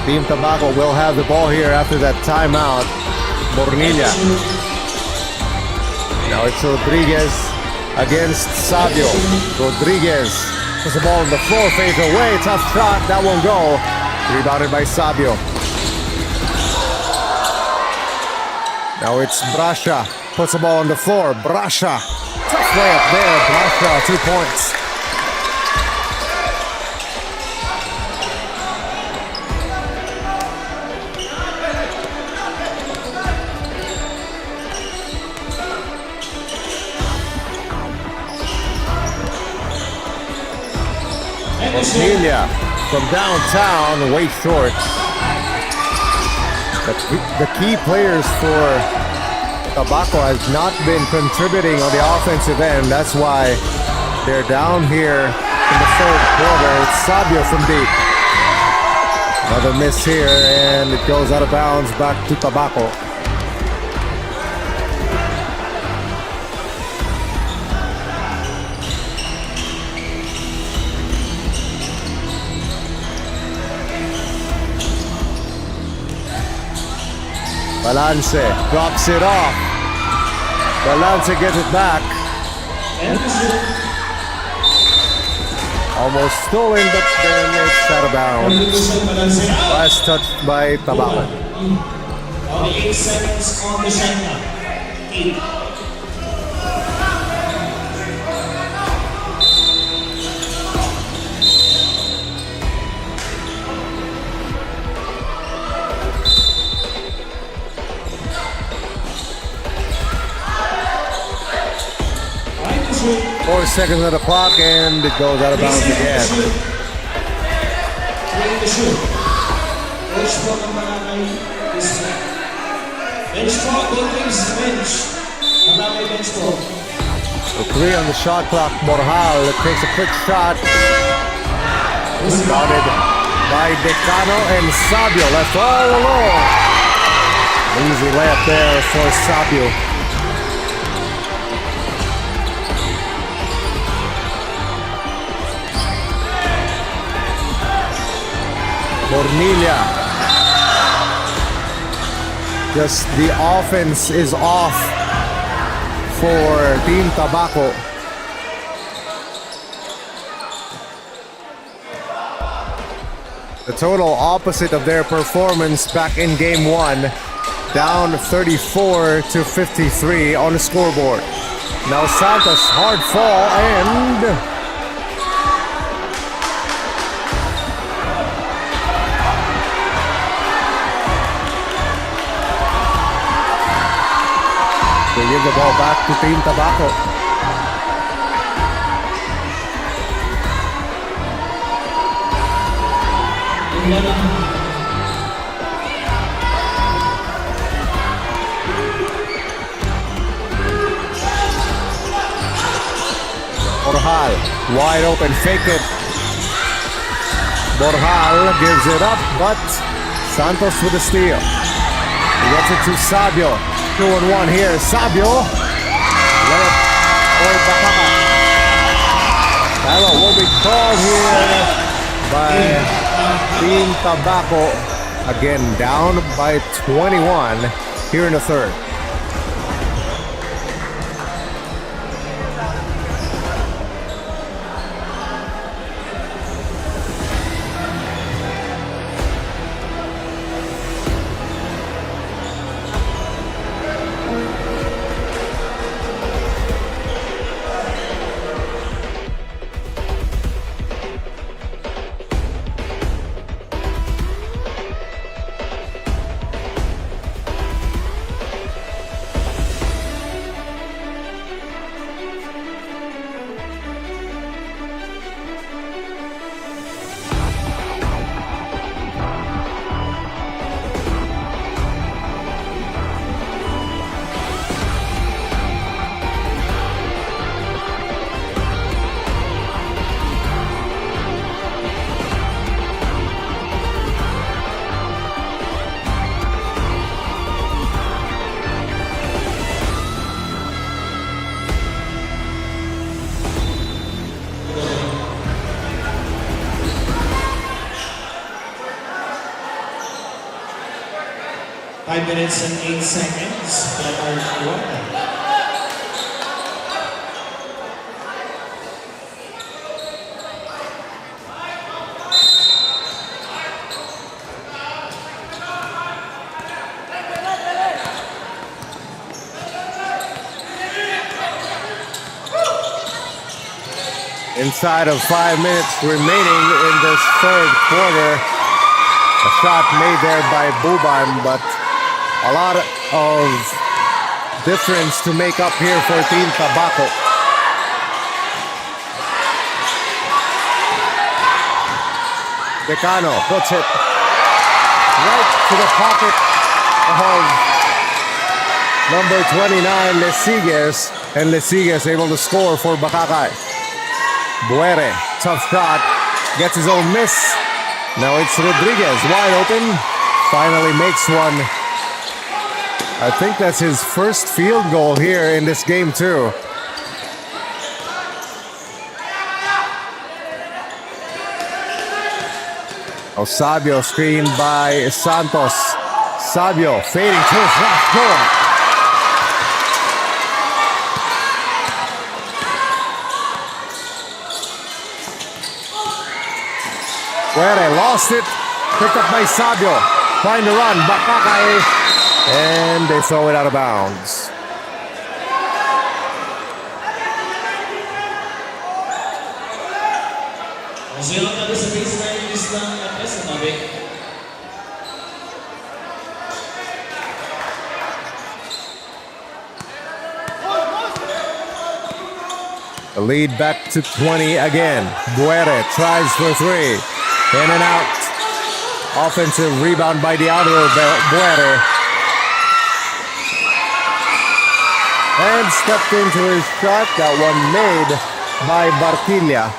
Team Tabaco will have the ball here after that timeout. Bornilla. Now it's Rodriguez against Sabio. Rodriguez puts the ball on the floor, fades away. Tough shot. That won't go. Rebounded by Sabio. Now it's Brasha. Puts the ball on the floor. Brasha. Tough play up there. Brasha, 2 points. Bornilla from downtown, way short. The key players for Tabaco has not been contributing on the offensive end. That's why they're down here in the third quarter. It's Sabio from deep. Another miss here, and it goes out of bounds back to Tabaco. Balance drops it off. Balance gets it back. Almost stolen, but then it's out of bounds. Last touched by Tabaco. Only 8 seconds on the shot clock. 8. Four seconds on the clock, and it goes out of bounds again. So 3 on the shot clock. Morjal takes a quick shot. Started by Decano, and Sabio left all alone. Easy layup there for Sabio. Bornilla. Just the offense is off for Team Tabaco. The total opposite of their performance back in game 1, down 34-53 on the scoreboard. Now Santos, hard fall, and they give the ball back to Team Tabaco. Borjal, wide open, fake it. Borjal gives it up, but Santos with the steal. He gets it to Sabio. 2-on-1 here. Sabio. Let it for BACACAY. That will be called here by Team Tabaco. Again, down by 21 here in the third. Five minutes and 8 seconds. That are Inside of 5 minutes remaining in this third quarter. A shot made there by Buban, but a lot of difference to make up here for Team Tabaco. Decano puts it right to the pocket of number 29, Lesigues, and Lesigues able to score for BACACAY. Buere, tough shot, gets his own miss. Now it's Rodriguez, wide open, finally makes one. I think that's his first field goal here in this game too. Sabio screened by Santos. Sabio fading to his left goal. Buere lost it, picked up by Sabio, trying to run, BACACAY, and they throw it out of bounds. The lead back to 20 again. Buere tries for three. In and out. Offensive rebound by the outer Buere. And stepped into his shot. That one made by Bartilla.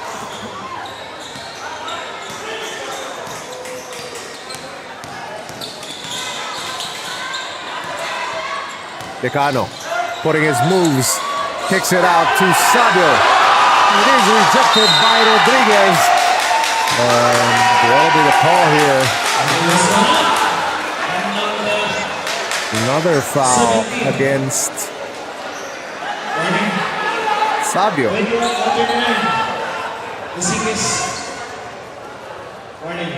Decano putting his moves. Kicks it out to Sabio. It is rejected by Rodriguez. What will be the call here? Another foul against Sabio. Warning.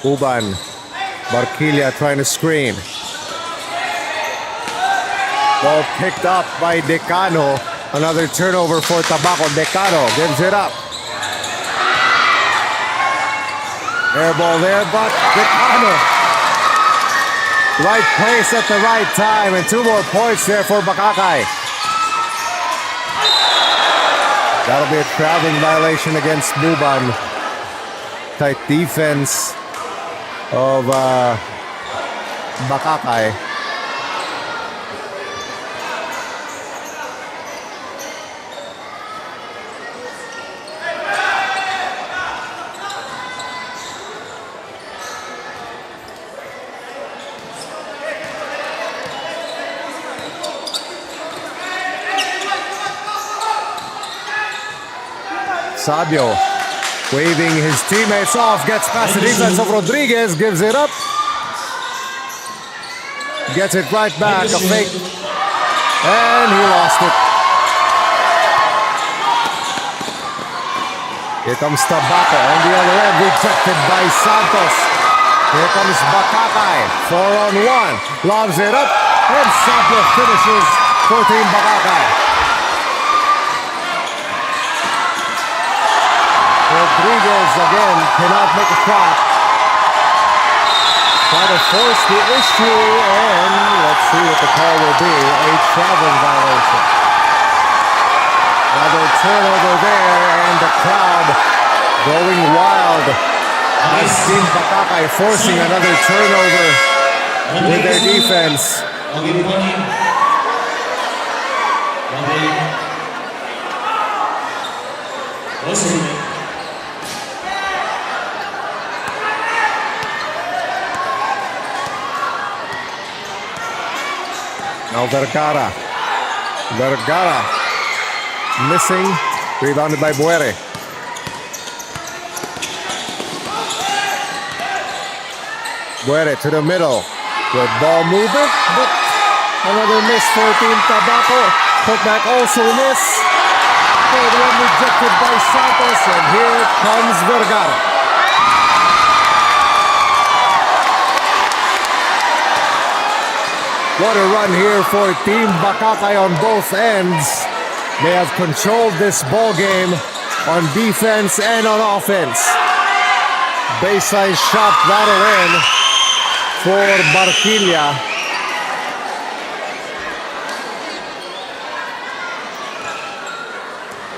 Uban, Barquilla trying to screen. Ball picked up by Decano. Another turnover for Tabaco. Decano gives it up. Air ball there, but Decano Right place at the right time, and 2 more points there for BACACAY. That'll be a traveling violation against Buban. Tight defense of BACACAY. Sabio waving his teammates off, gets past the defense of Rodriguez, gives it up. Gets it right back, a fake. And he lost it. Here comes Tabaco on the other end, rejected by Santos. Here comes BACACAY, 4-on-1. Lobs it up, and Sabio finishes for Team BACACAY. Rodriguez again cannot make a shot. Try to force the issue, and let's see what the call will be. A traveling violation. Another turnover there, and the crowd going wild. As Team BACACAY forcing another turnover with their defense. I'll give you 1 in. 1 in. Also, now Vergara. Vergara missing. Rebounded by Buere. Buere to the middle. Good ball movement, but another miss for Team Tabaco. Putback also miss. Third one rejected by Santos, and here comes Vergara. What a run here for Team BACACAY on both ends. They have controlled this ball game on defense and on offense. Baseline shot rattle in for Barquilla.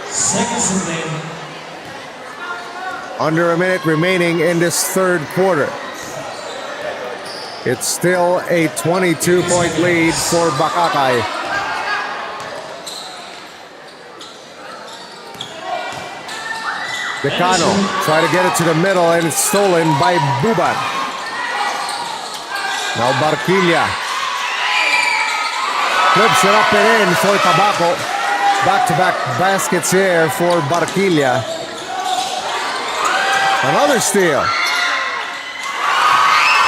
Seconds and then. Under a minute remaining in this third quarter. It's still a 22-point lead for BACACAY. Decano try to get it to the middle, and it's stolen by Buban. Now Barquilla flips it up and in for Tabaco. Back-to-back baskets here for Barquilla. Another steal.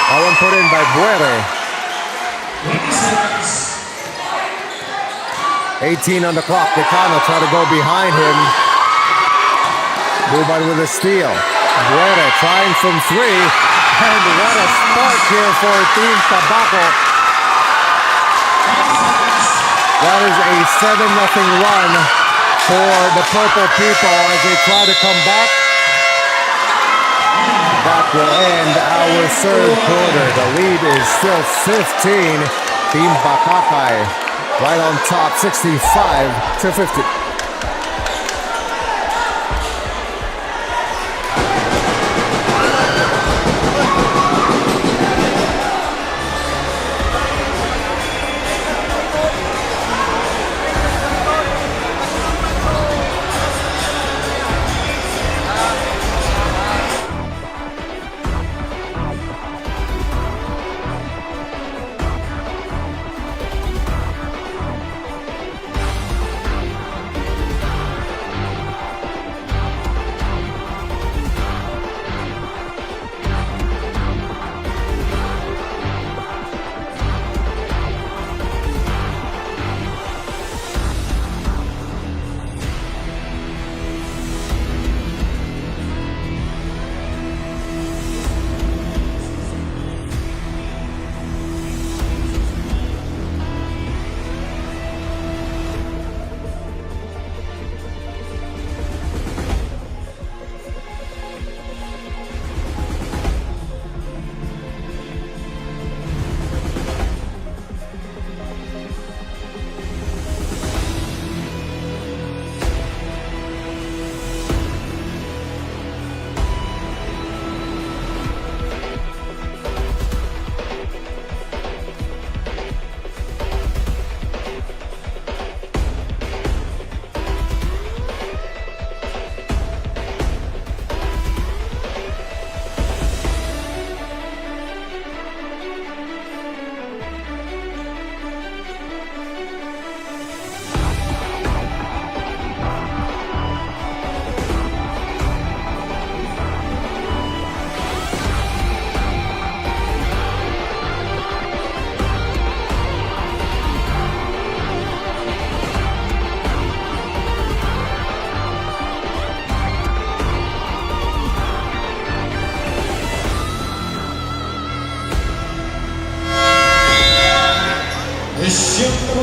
That one put in by Buere. 18 on the clock. Decano try to go behind him. Buban with a steal. Buere trying from 3. And what a spark here for Team Tabaco. That is a 7-0 run for the Purple People as they try to come back. That will end our third quarter. The lead is still 15. Team BACACAY right on top, 65-50.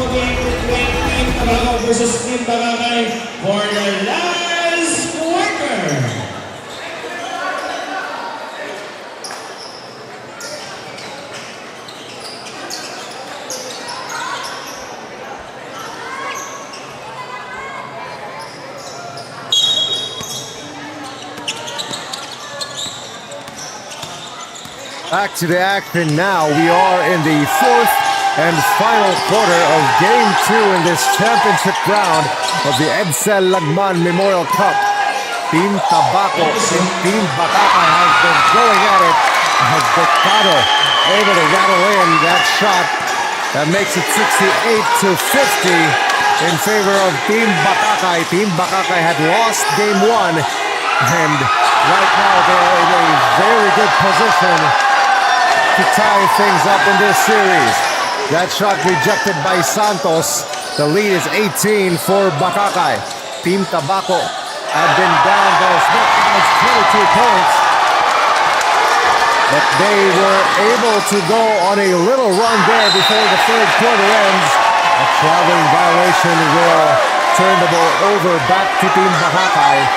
game between Team Tabaco versus Team BACACAY for the last quarter. Back to the action now. We are in the fourth and final quarter of Game 2 in this championship round of the Edcel Lagman Memorial Cup. Team Tabaco and Team BACACAY has been going at it. Has Becado able to rattle in that shot that makes it 68-50 in favor of Team BACACAY. Team BACACAY had lost Game 1 and right now they're in a very good position to tie things up in this series. That shot rejected by Santos. The lead is 18 for BACACAY. Team Tabaco had been down by as much as 22 points, but they were able to go on a little run there before the third quarter ends. A traveling violation will turn the ball over back to Team BACACAY.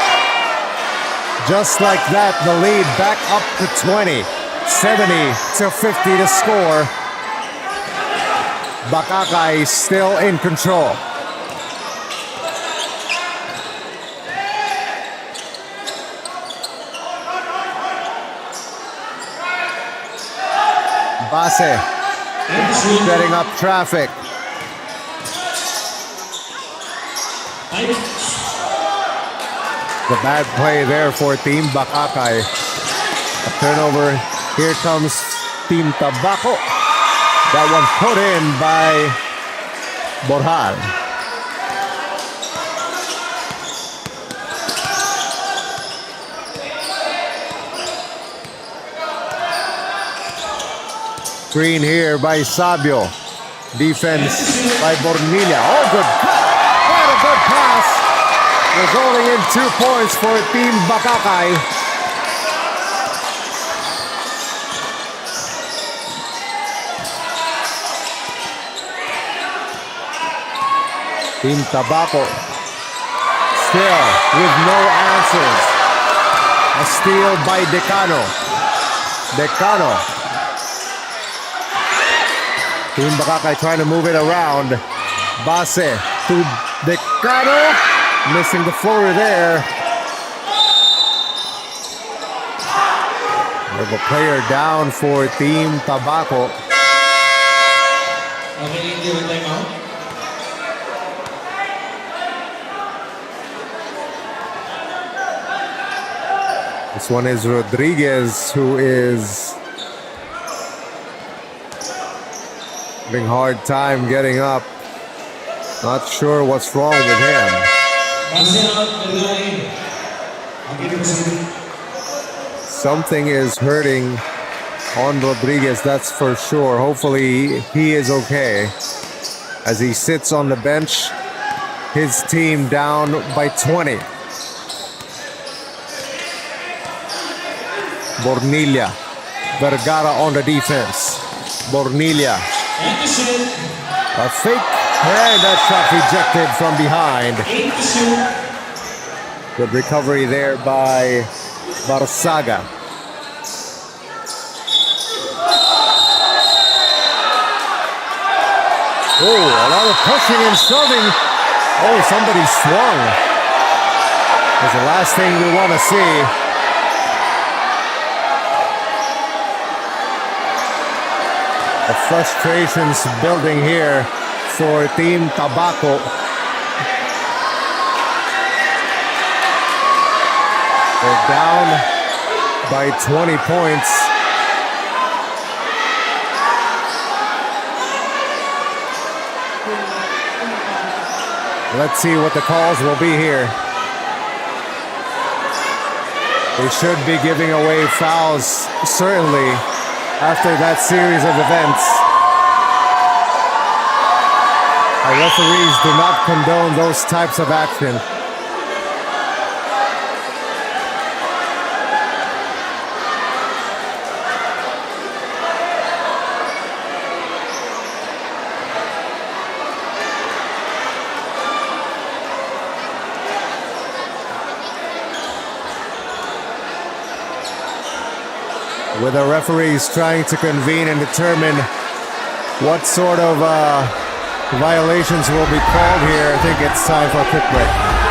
Just like that, the lead back up to 20. 70-50 to score. BACACAY still in control. Base setting up traffic. The bad play there for Team BACACAY. A turnover. Here comes Team Tabaco. That one put in by Borjan. Screen here by Sabio. Defense by Bornilla. Oh, good. What a good pass. Resulting in 2 points for Team BACACAY. Team Tabaco still with no answers. A steal by Decano. Team BACACAY trying to move it around. Base to Decano. Missing the floater there. We have a player down for Team Tabaco. Okay, give a timeout. This one is Rodriguez, who is having a hard time getting up. Not sure what's wrong with him. Something is hurting on Rodriguez, that's for sure. Hopefully he is okay. As he sits on the bench, his team down by 20. Bornilla. Vergara on the defense. Bornilla. A fake. And that shot rejected from behind. Good recovery there by Barsaga. Oh, a lot of pushing and shoving. Oh, somebody swung. That's the last thing we want to see. The frustrations building here for Team Tabaco. They're down by 20 points. Let's see what the calls will be here. They should be giving away fouls, certainly, after that series of events. Our referees do not condone those types of action. with the referees trying to convene and determine what sort of violations will be called here. I think it's time for a quick break.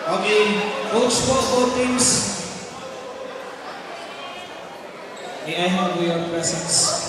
Okay, coach po, both teams. May I have your presence?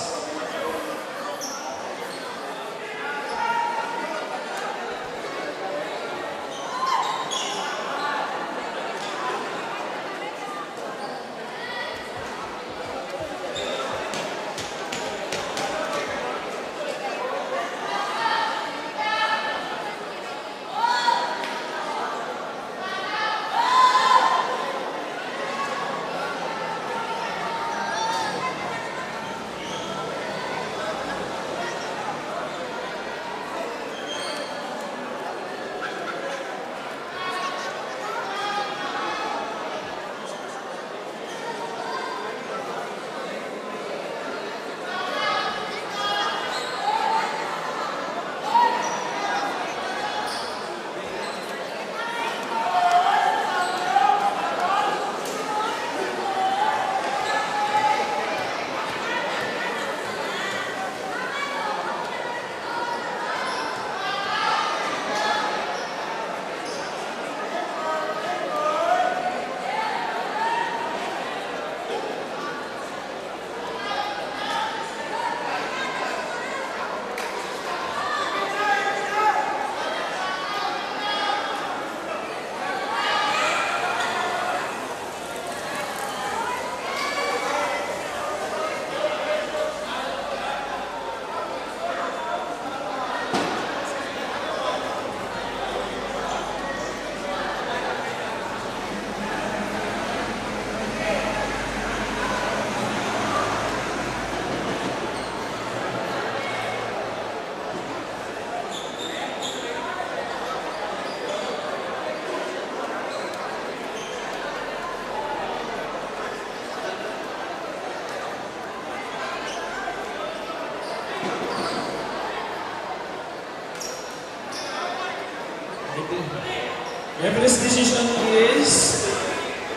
Referee's decision is...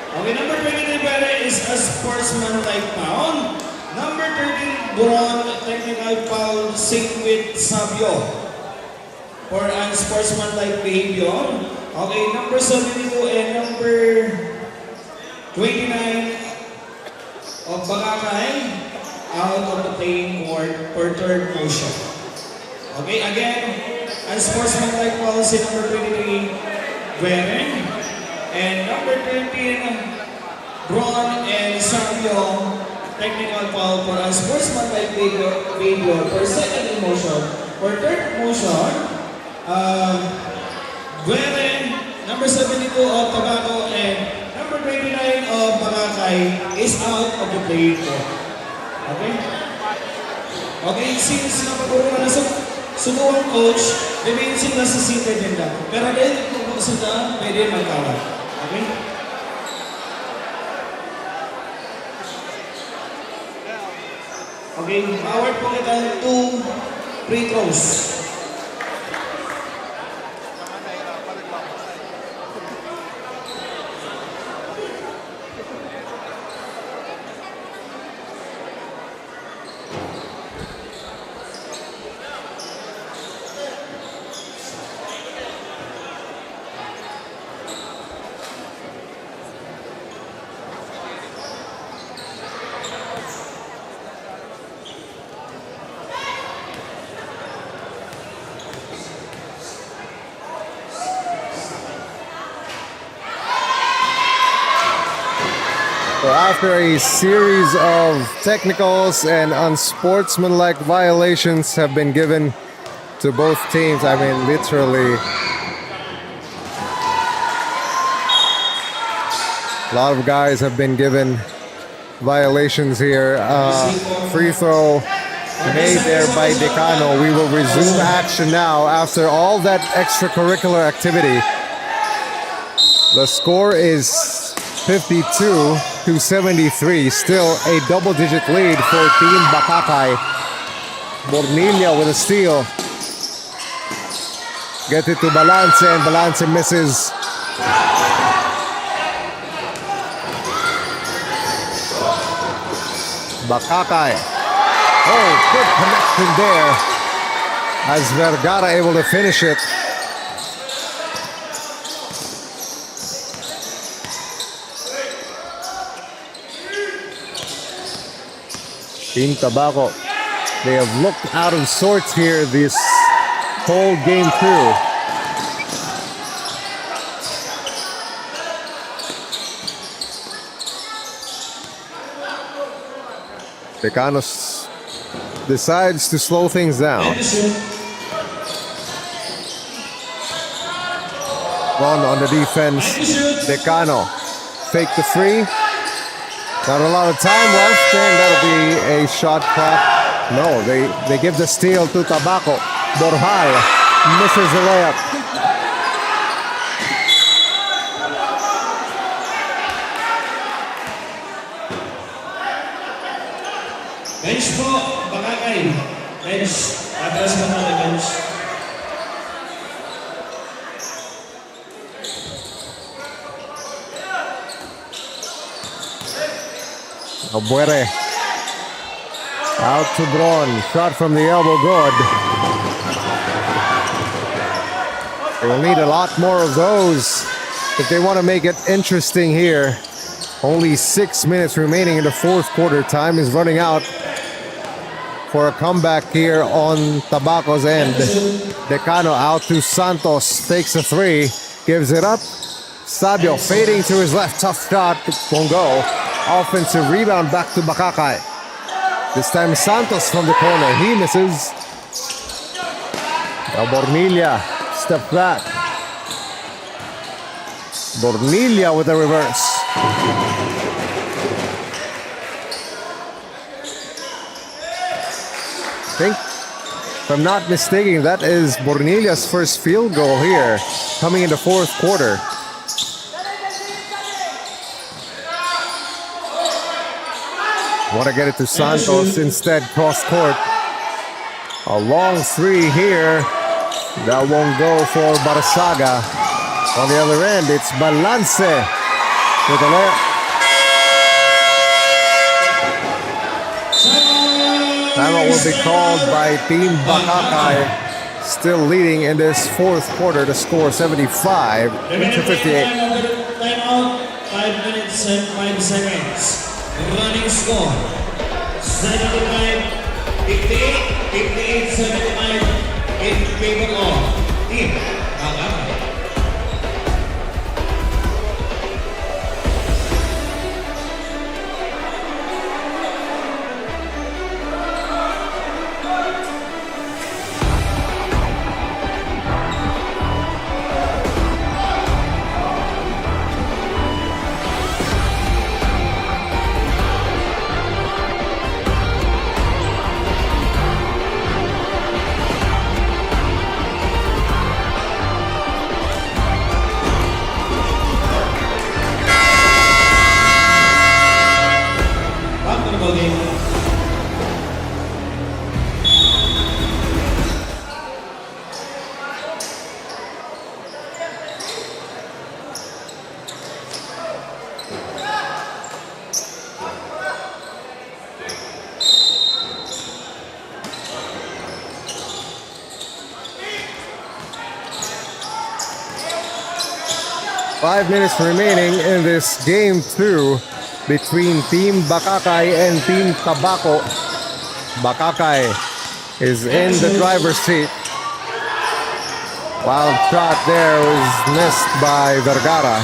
Okay, number 23 pare is a sportsman-like foul. Number 13, Buron, technical foul, sync with Sabio for unsportsmanlike behavior. Okay, number 72 and number 29 of BACACAY out of the playing court for third motion. Okay, again, unsportsmanlike foul si number 23, Gueren, and number 13, Bron and Sabio, technical foul for unsportsmanlike behavior for second motion. For third motion, Gueren, number 72 of Tabaco, and number 29 of BACACAY is out of the playing court. Okay? Okay, since napaguro na subuang coach, remains sila sa seated din lang. Pero dahil kung sila, pwede magkawat. Okay? Okay, award po kita 2 free throws. So after a series of technicals and unsportsmanlike violations have been given to both teams, I mean literally a lot of guys have been given violations here. Free throw made there by Decano. We will resume action now after all that extracurricular activity. The score is 52-73, still a double-digit lead for Team BACACAY. Bornilla with a steal. Get it to Balance, and Balance misses. BACACAY. Oh, good connection there. As Vergara able to finish it. Team Tabaco, they have looked out of sorts here this whole game through. Decano decides to slow things down. Ron on the defense. Decano fake the three. Not a lot of time left, and that'll be a shot clock. No, they give the steal to Tabaco. Borjal misses the layup. Bench po, BACACAY. Bench. Atras mo na bench. Abuere. Out to Bron. Shot from the elbow, good. They will need a lot more of those if they want to make it interesting here. Only 6 minutes remaining in the fourth quarter. Time is running out for a comeback here on Tabaco's end. Decano out to Santos. Takes a three. Gives it up. Sabio fading to his left. Tough shot. Won't go. Offensive rebound back to BACACAY. This time Santos from the corner. He misses. Now Bornilla. Step back. Bornilla with a reverse. I think, if I'm not mistaken, that is Bornilla's first field goal here, coming in the fourth quarter. Want to get it to Santos instead, cross court. A long three here. That won't go for Barsaga. On the other end, it's Balance with a layup. Timeout will be called by Team BACACAY. Still leading in this fourth quarter to score 75 to 58. Timeout, 5 minutes and 5 seconds. Running score, 75, 58, 58, 75 in favor of Team BACACAY. Five minutes remaining in this game 2 between Team BACACAY and Team Tabaco. BACACAY is in the driver's seat. Wild shot there was missed by Vergara.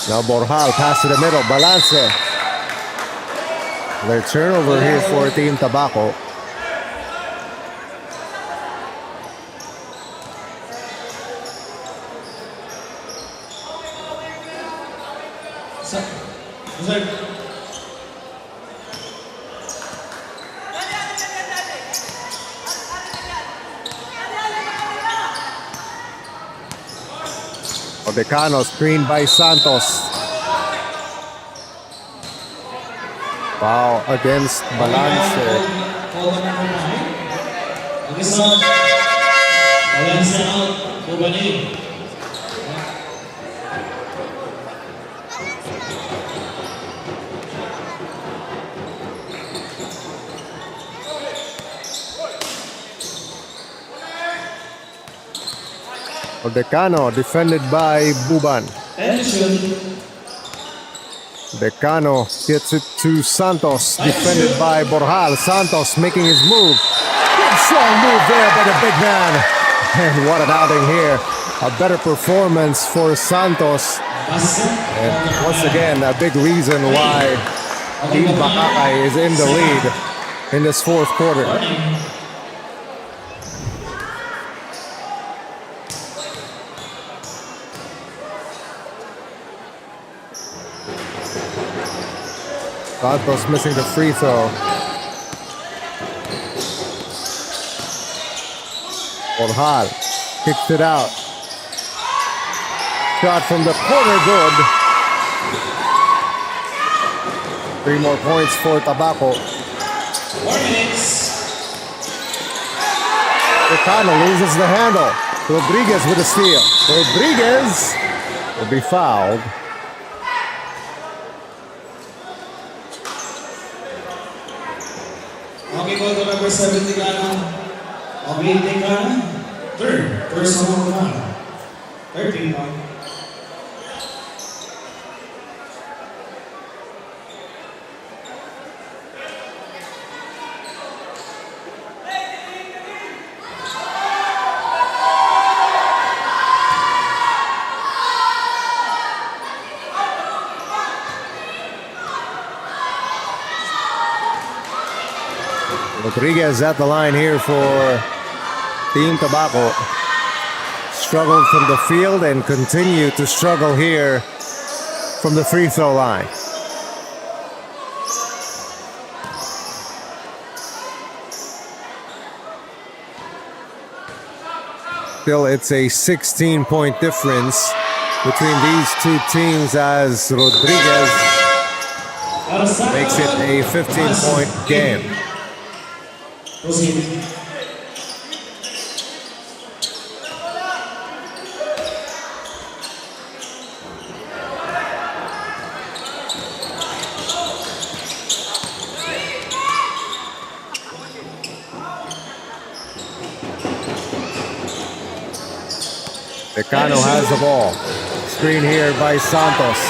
Now Borjal pass to the middle, Balance. The turnover here for Team Tabaco. Odecano screened by Santos. Foul against Balance. Balance out, Bubani. Odecano defended by Buban. Decano gets it to Santos, defended by Borjal. Santos making his move. Good strong move there by the big man. And what an outing here. A better performance for Santos. And once again, a big reason why Team BACACAY is in the lead in this fourth quarter. Santos missing the free throw. Borjal kicks it out. Shot from the corner, good. 3 more points for Tabaco. 4 minutes. Decano loses the handle. Rodriguez with a steal. Rodriguez will be fouled. Okay, go to number 7, Decano. Okay, Decano. Third, personal foul. 13 foul. Rodriguez at the line here for Team Tabaco. Struggled from the field and continue to struggle here from the free throw line. Still, it's a 16-point difference between these two teams as Rodriguez makes it a 15-point game. Decano has the ball. Screen here by Santos.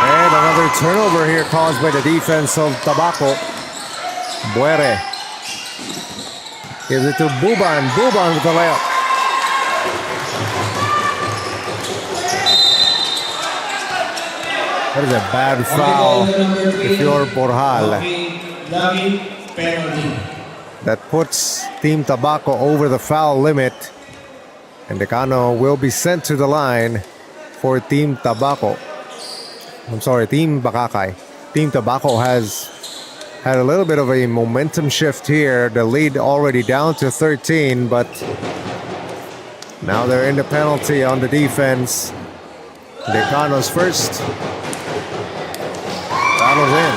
And another turnover here caused by the defense of Tabaco. Buere gives it to Buban. Buban with the layup. That is a bad foul if you're Borjal. Penalty. That puts Team Tabaco over the foul limit. And Decano will be sent to the line for Team Tabaco. I'm sorry, Team BACACAY. Team Tabaco has had a little bit of a momentum shift here. The lead already down to 13, but now they're in the penalty on the defense. Decano's first. Battles in.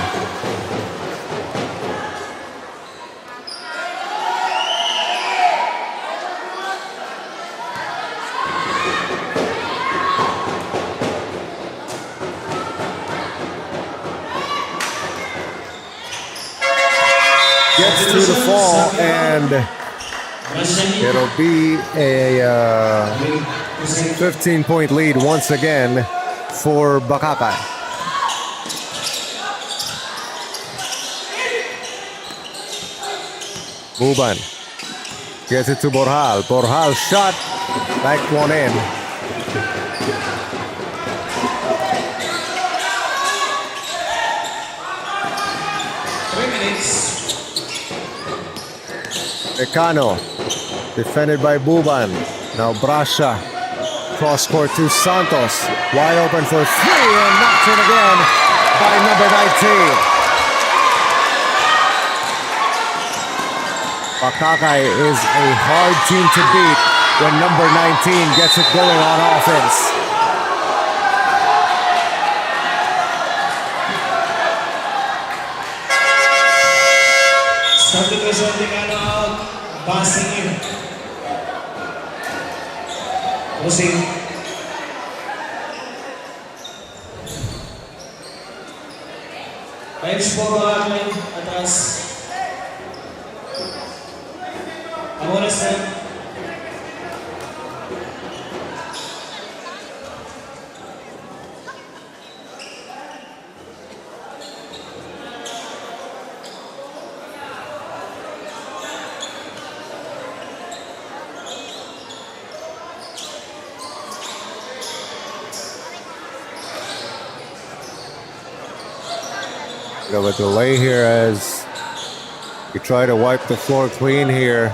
Gets to the fall, and it'll be a 15-point lead once again for BACACAY. Buban gets it to Borjal. Borjal shot, like one in. Decano, defended by Buban. Now Brasha, cross court to Santos. Wide open for three and knocked in again by number 19. BACACAY is a hard team to beat when number 19 gets it going on offense. Subdivision Decano out. Passing in. Pushing. Bench po Lagman. Atas. Amores na. Bit of a delay here as we try to wipe the floor clean here.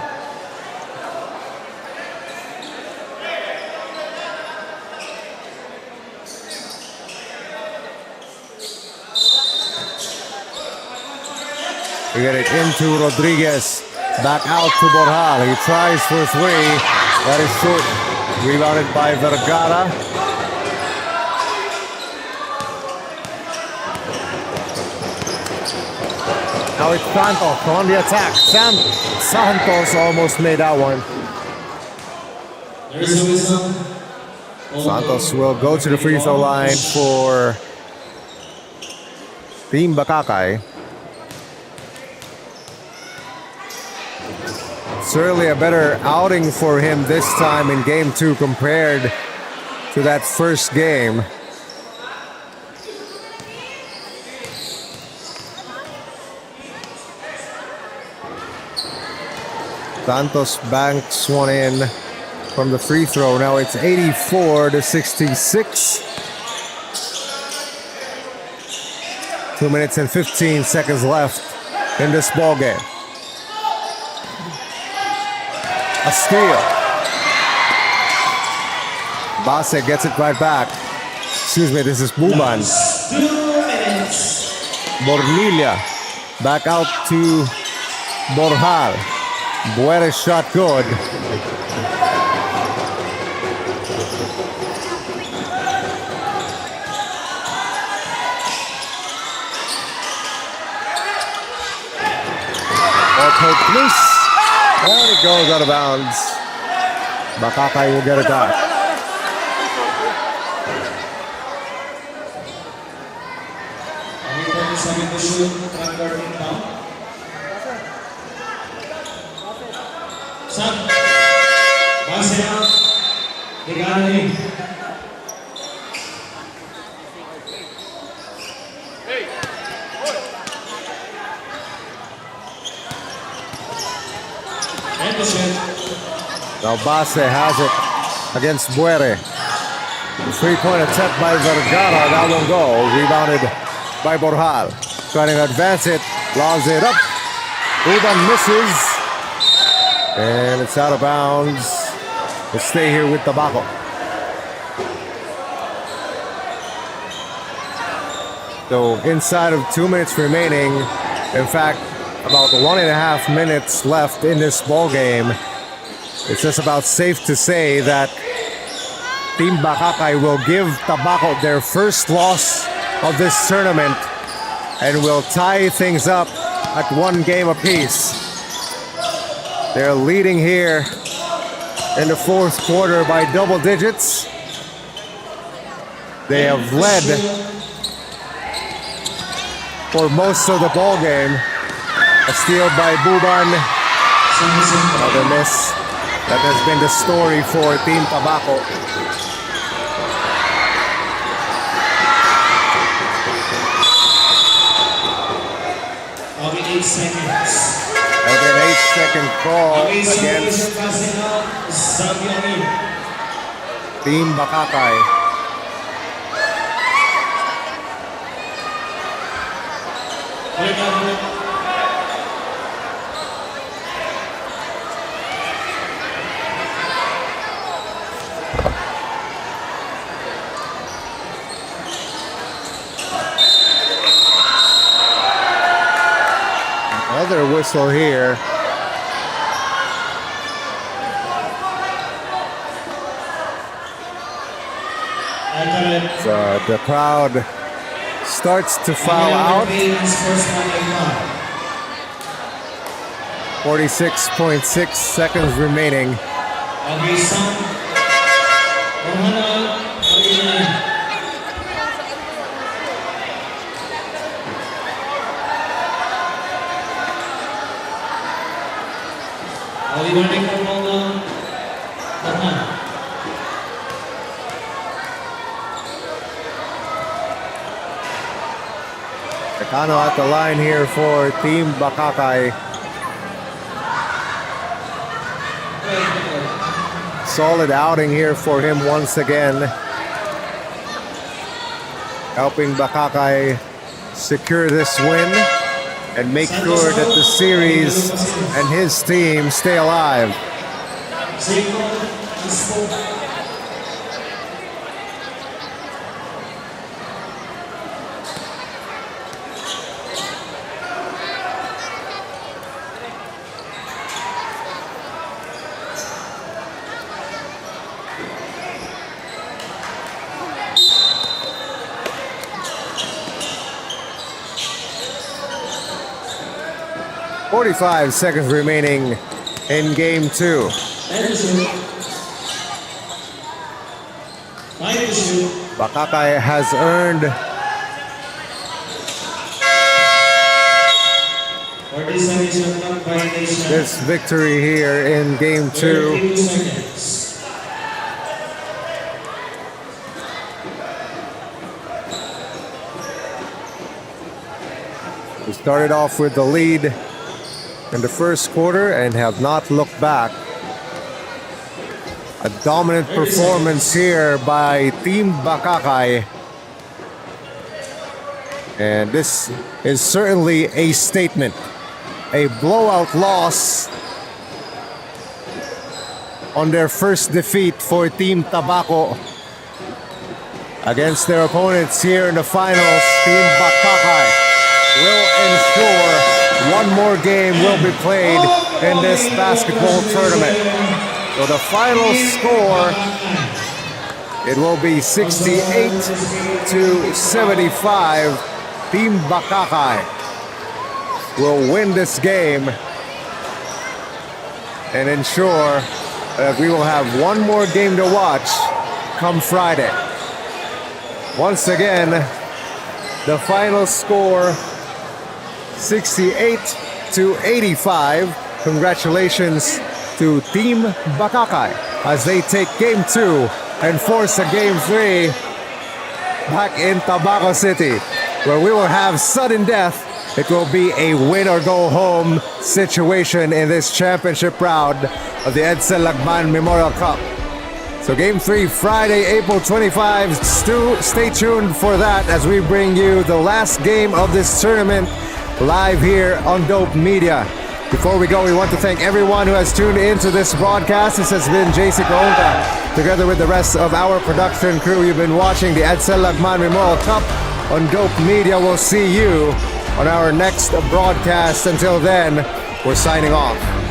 We get it into Rodriguez. Back out to Borjal. He tries for three. That is short. Rebounded by Vergara. Now it's Santos on the attack. Santos almost made that one. There's a whistle. Santos will go to the free throw line for Team BACACAY. Certainly a better outing for him this time in game 2 compared to that first game. Santos banks one in from the free throw. Now it's 84-66. 2 minutes and 15 seconds left in this ball game. A steal. Base gets it right back. Excuse me, this is Buban. 2 minutes. Bornilla back out to Borjal. Buere shot good. Ball poked loose. And it goes out of bounds. BACACAY will get it back. Sabi ko shoot, track guard in down. Sam, base out. Pregame. Edcel. Now Base has it against Buere. The three-point attempt by Vergara, that won't go. Rebounded by Borjal. Trying to advance it, lobs it up. Uban misses. And it's out of bounds. Let's stay here with Tabaco. So inside of 2 minutes remaining, in fact, about 1.5 minutes left in this ball game, it's just about safe to say that Team BACACAY will give Tabaco their first loss of this tournament and will tie things up at 1 game apiece. They're leading here in the fourth quarter by double digits. They have led for most of the ball game. A steal by Buban. Another miss. That has been the story for Team Tabaco. Only 8 seconds. And an 8-second call against Team BACACAY. Another whistle here. The crowd starts to foul out. 46.6 seconds remaining. Tecano at the line here for Team BACACAY. Solid outing here for him once again. Helping BACACAY secure this win and make sure that the series and his team stay alive. .45 seconds remaining in game 2. BACACAY has earned this victory here in game 2. We started off with the lead in the first quarter and have not looked back. A dominant performance here by Team BACACAY. And this is certainly a statement. A blowout loss on their first defeat for Team Tabaco against their opponents here in the finals. Team BACACAY will ensure one more game will be played in this basketball tournament. So the final score, it will be 68-75. Team BACACAY will win this game and ensure that we will have one more game to watch come Friday. Once again, the final score, 68-85. Congratulations to Team BACACAY. as they take Game 2 and force a Game 3 back in Tabaco City, where we will have sudden death. It will be a win or go home situation in this championship round of the Edcel Lagman Memorial Cup. So Game 3, Friday, April 25. Stay tuned for that as we bring you the last game of this tournament live here on Dope Media. Before we go, we want to thank everyone who has tuned into this broadcast. This has been JC Cong, together with the rest of our production crew. You've been watching the Edcel Lagman Memorial Cup on Dope Media. We'll see you on our next broadcast. Until then, we're signing off.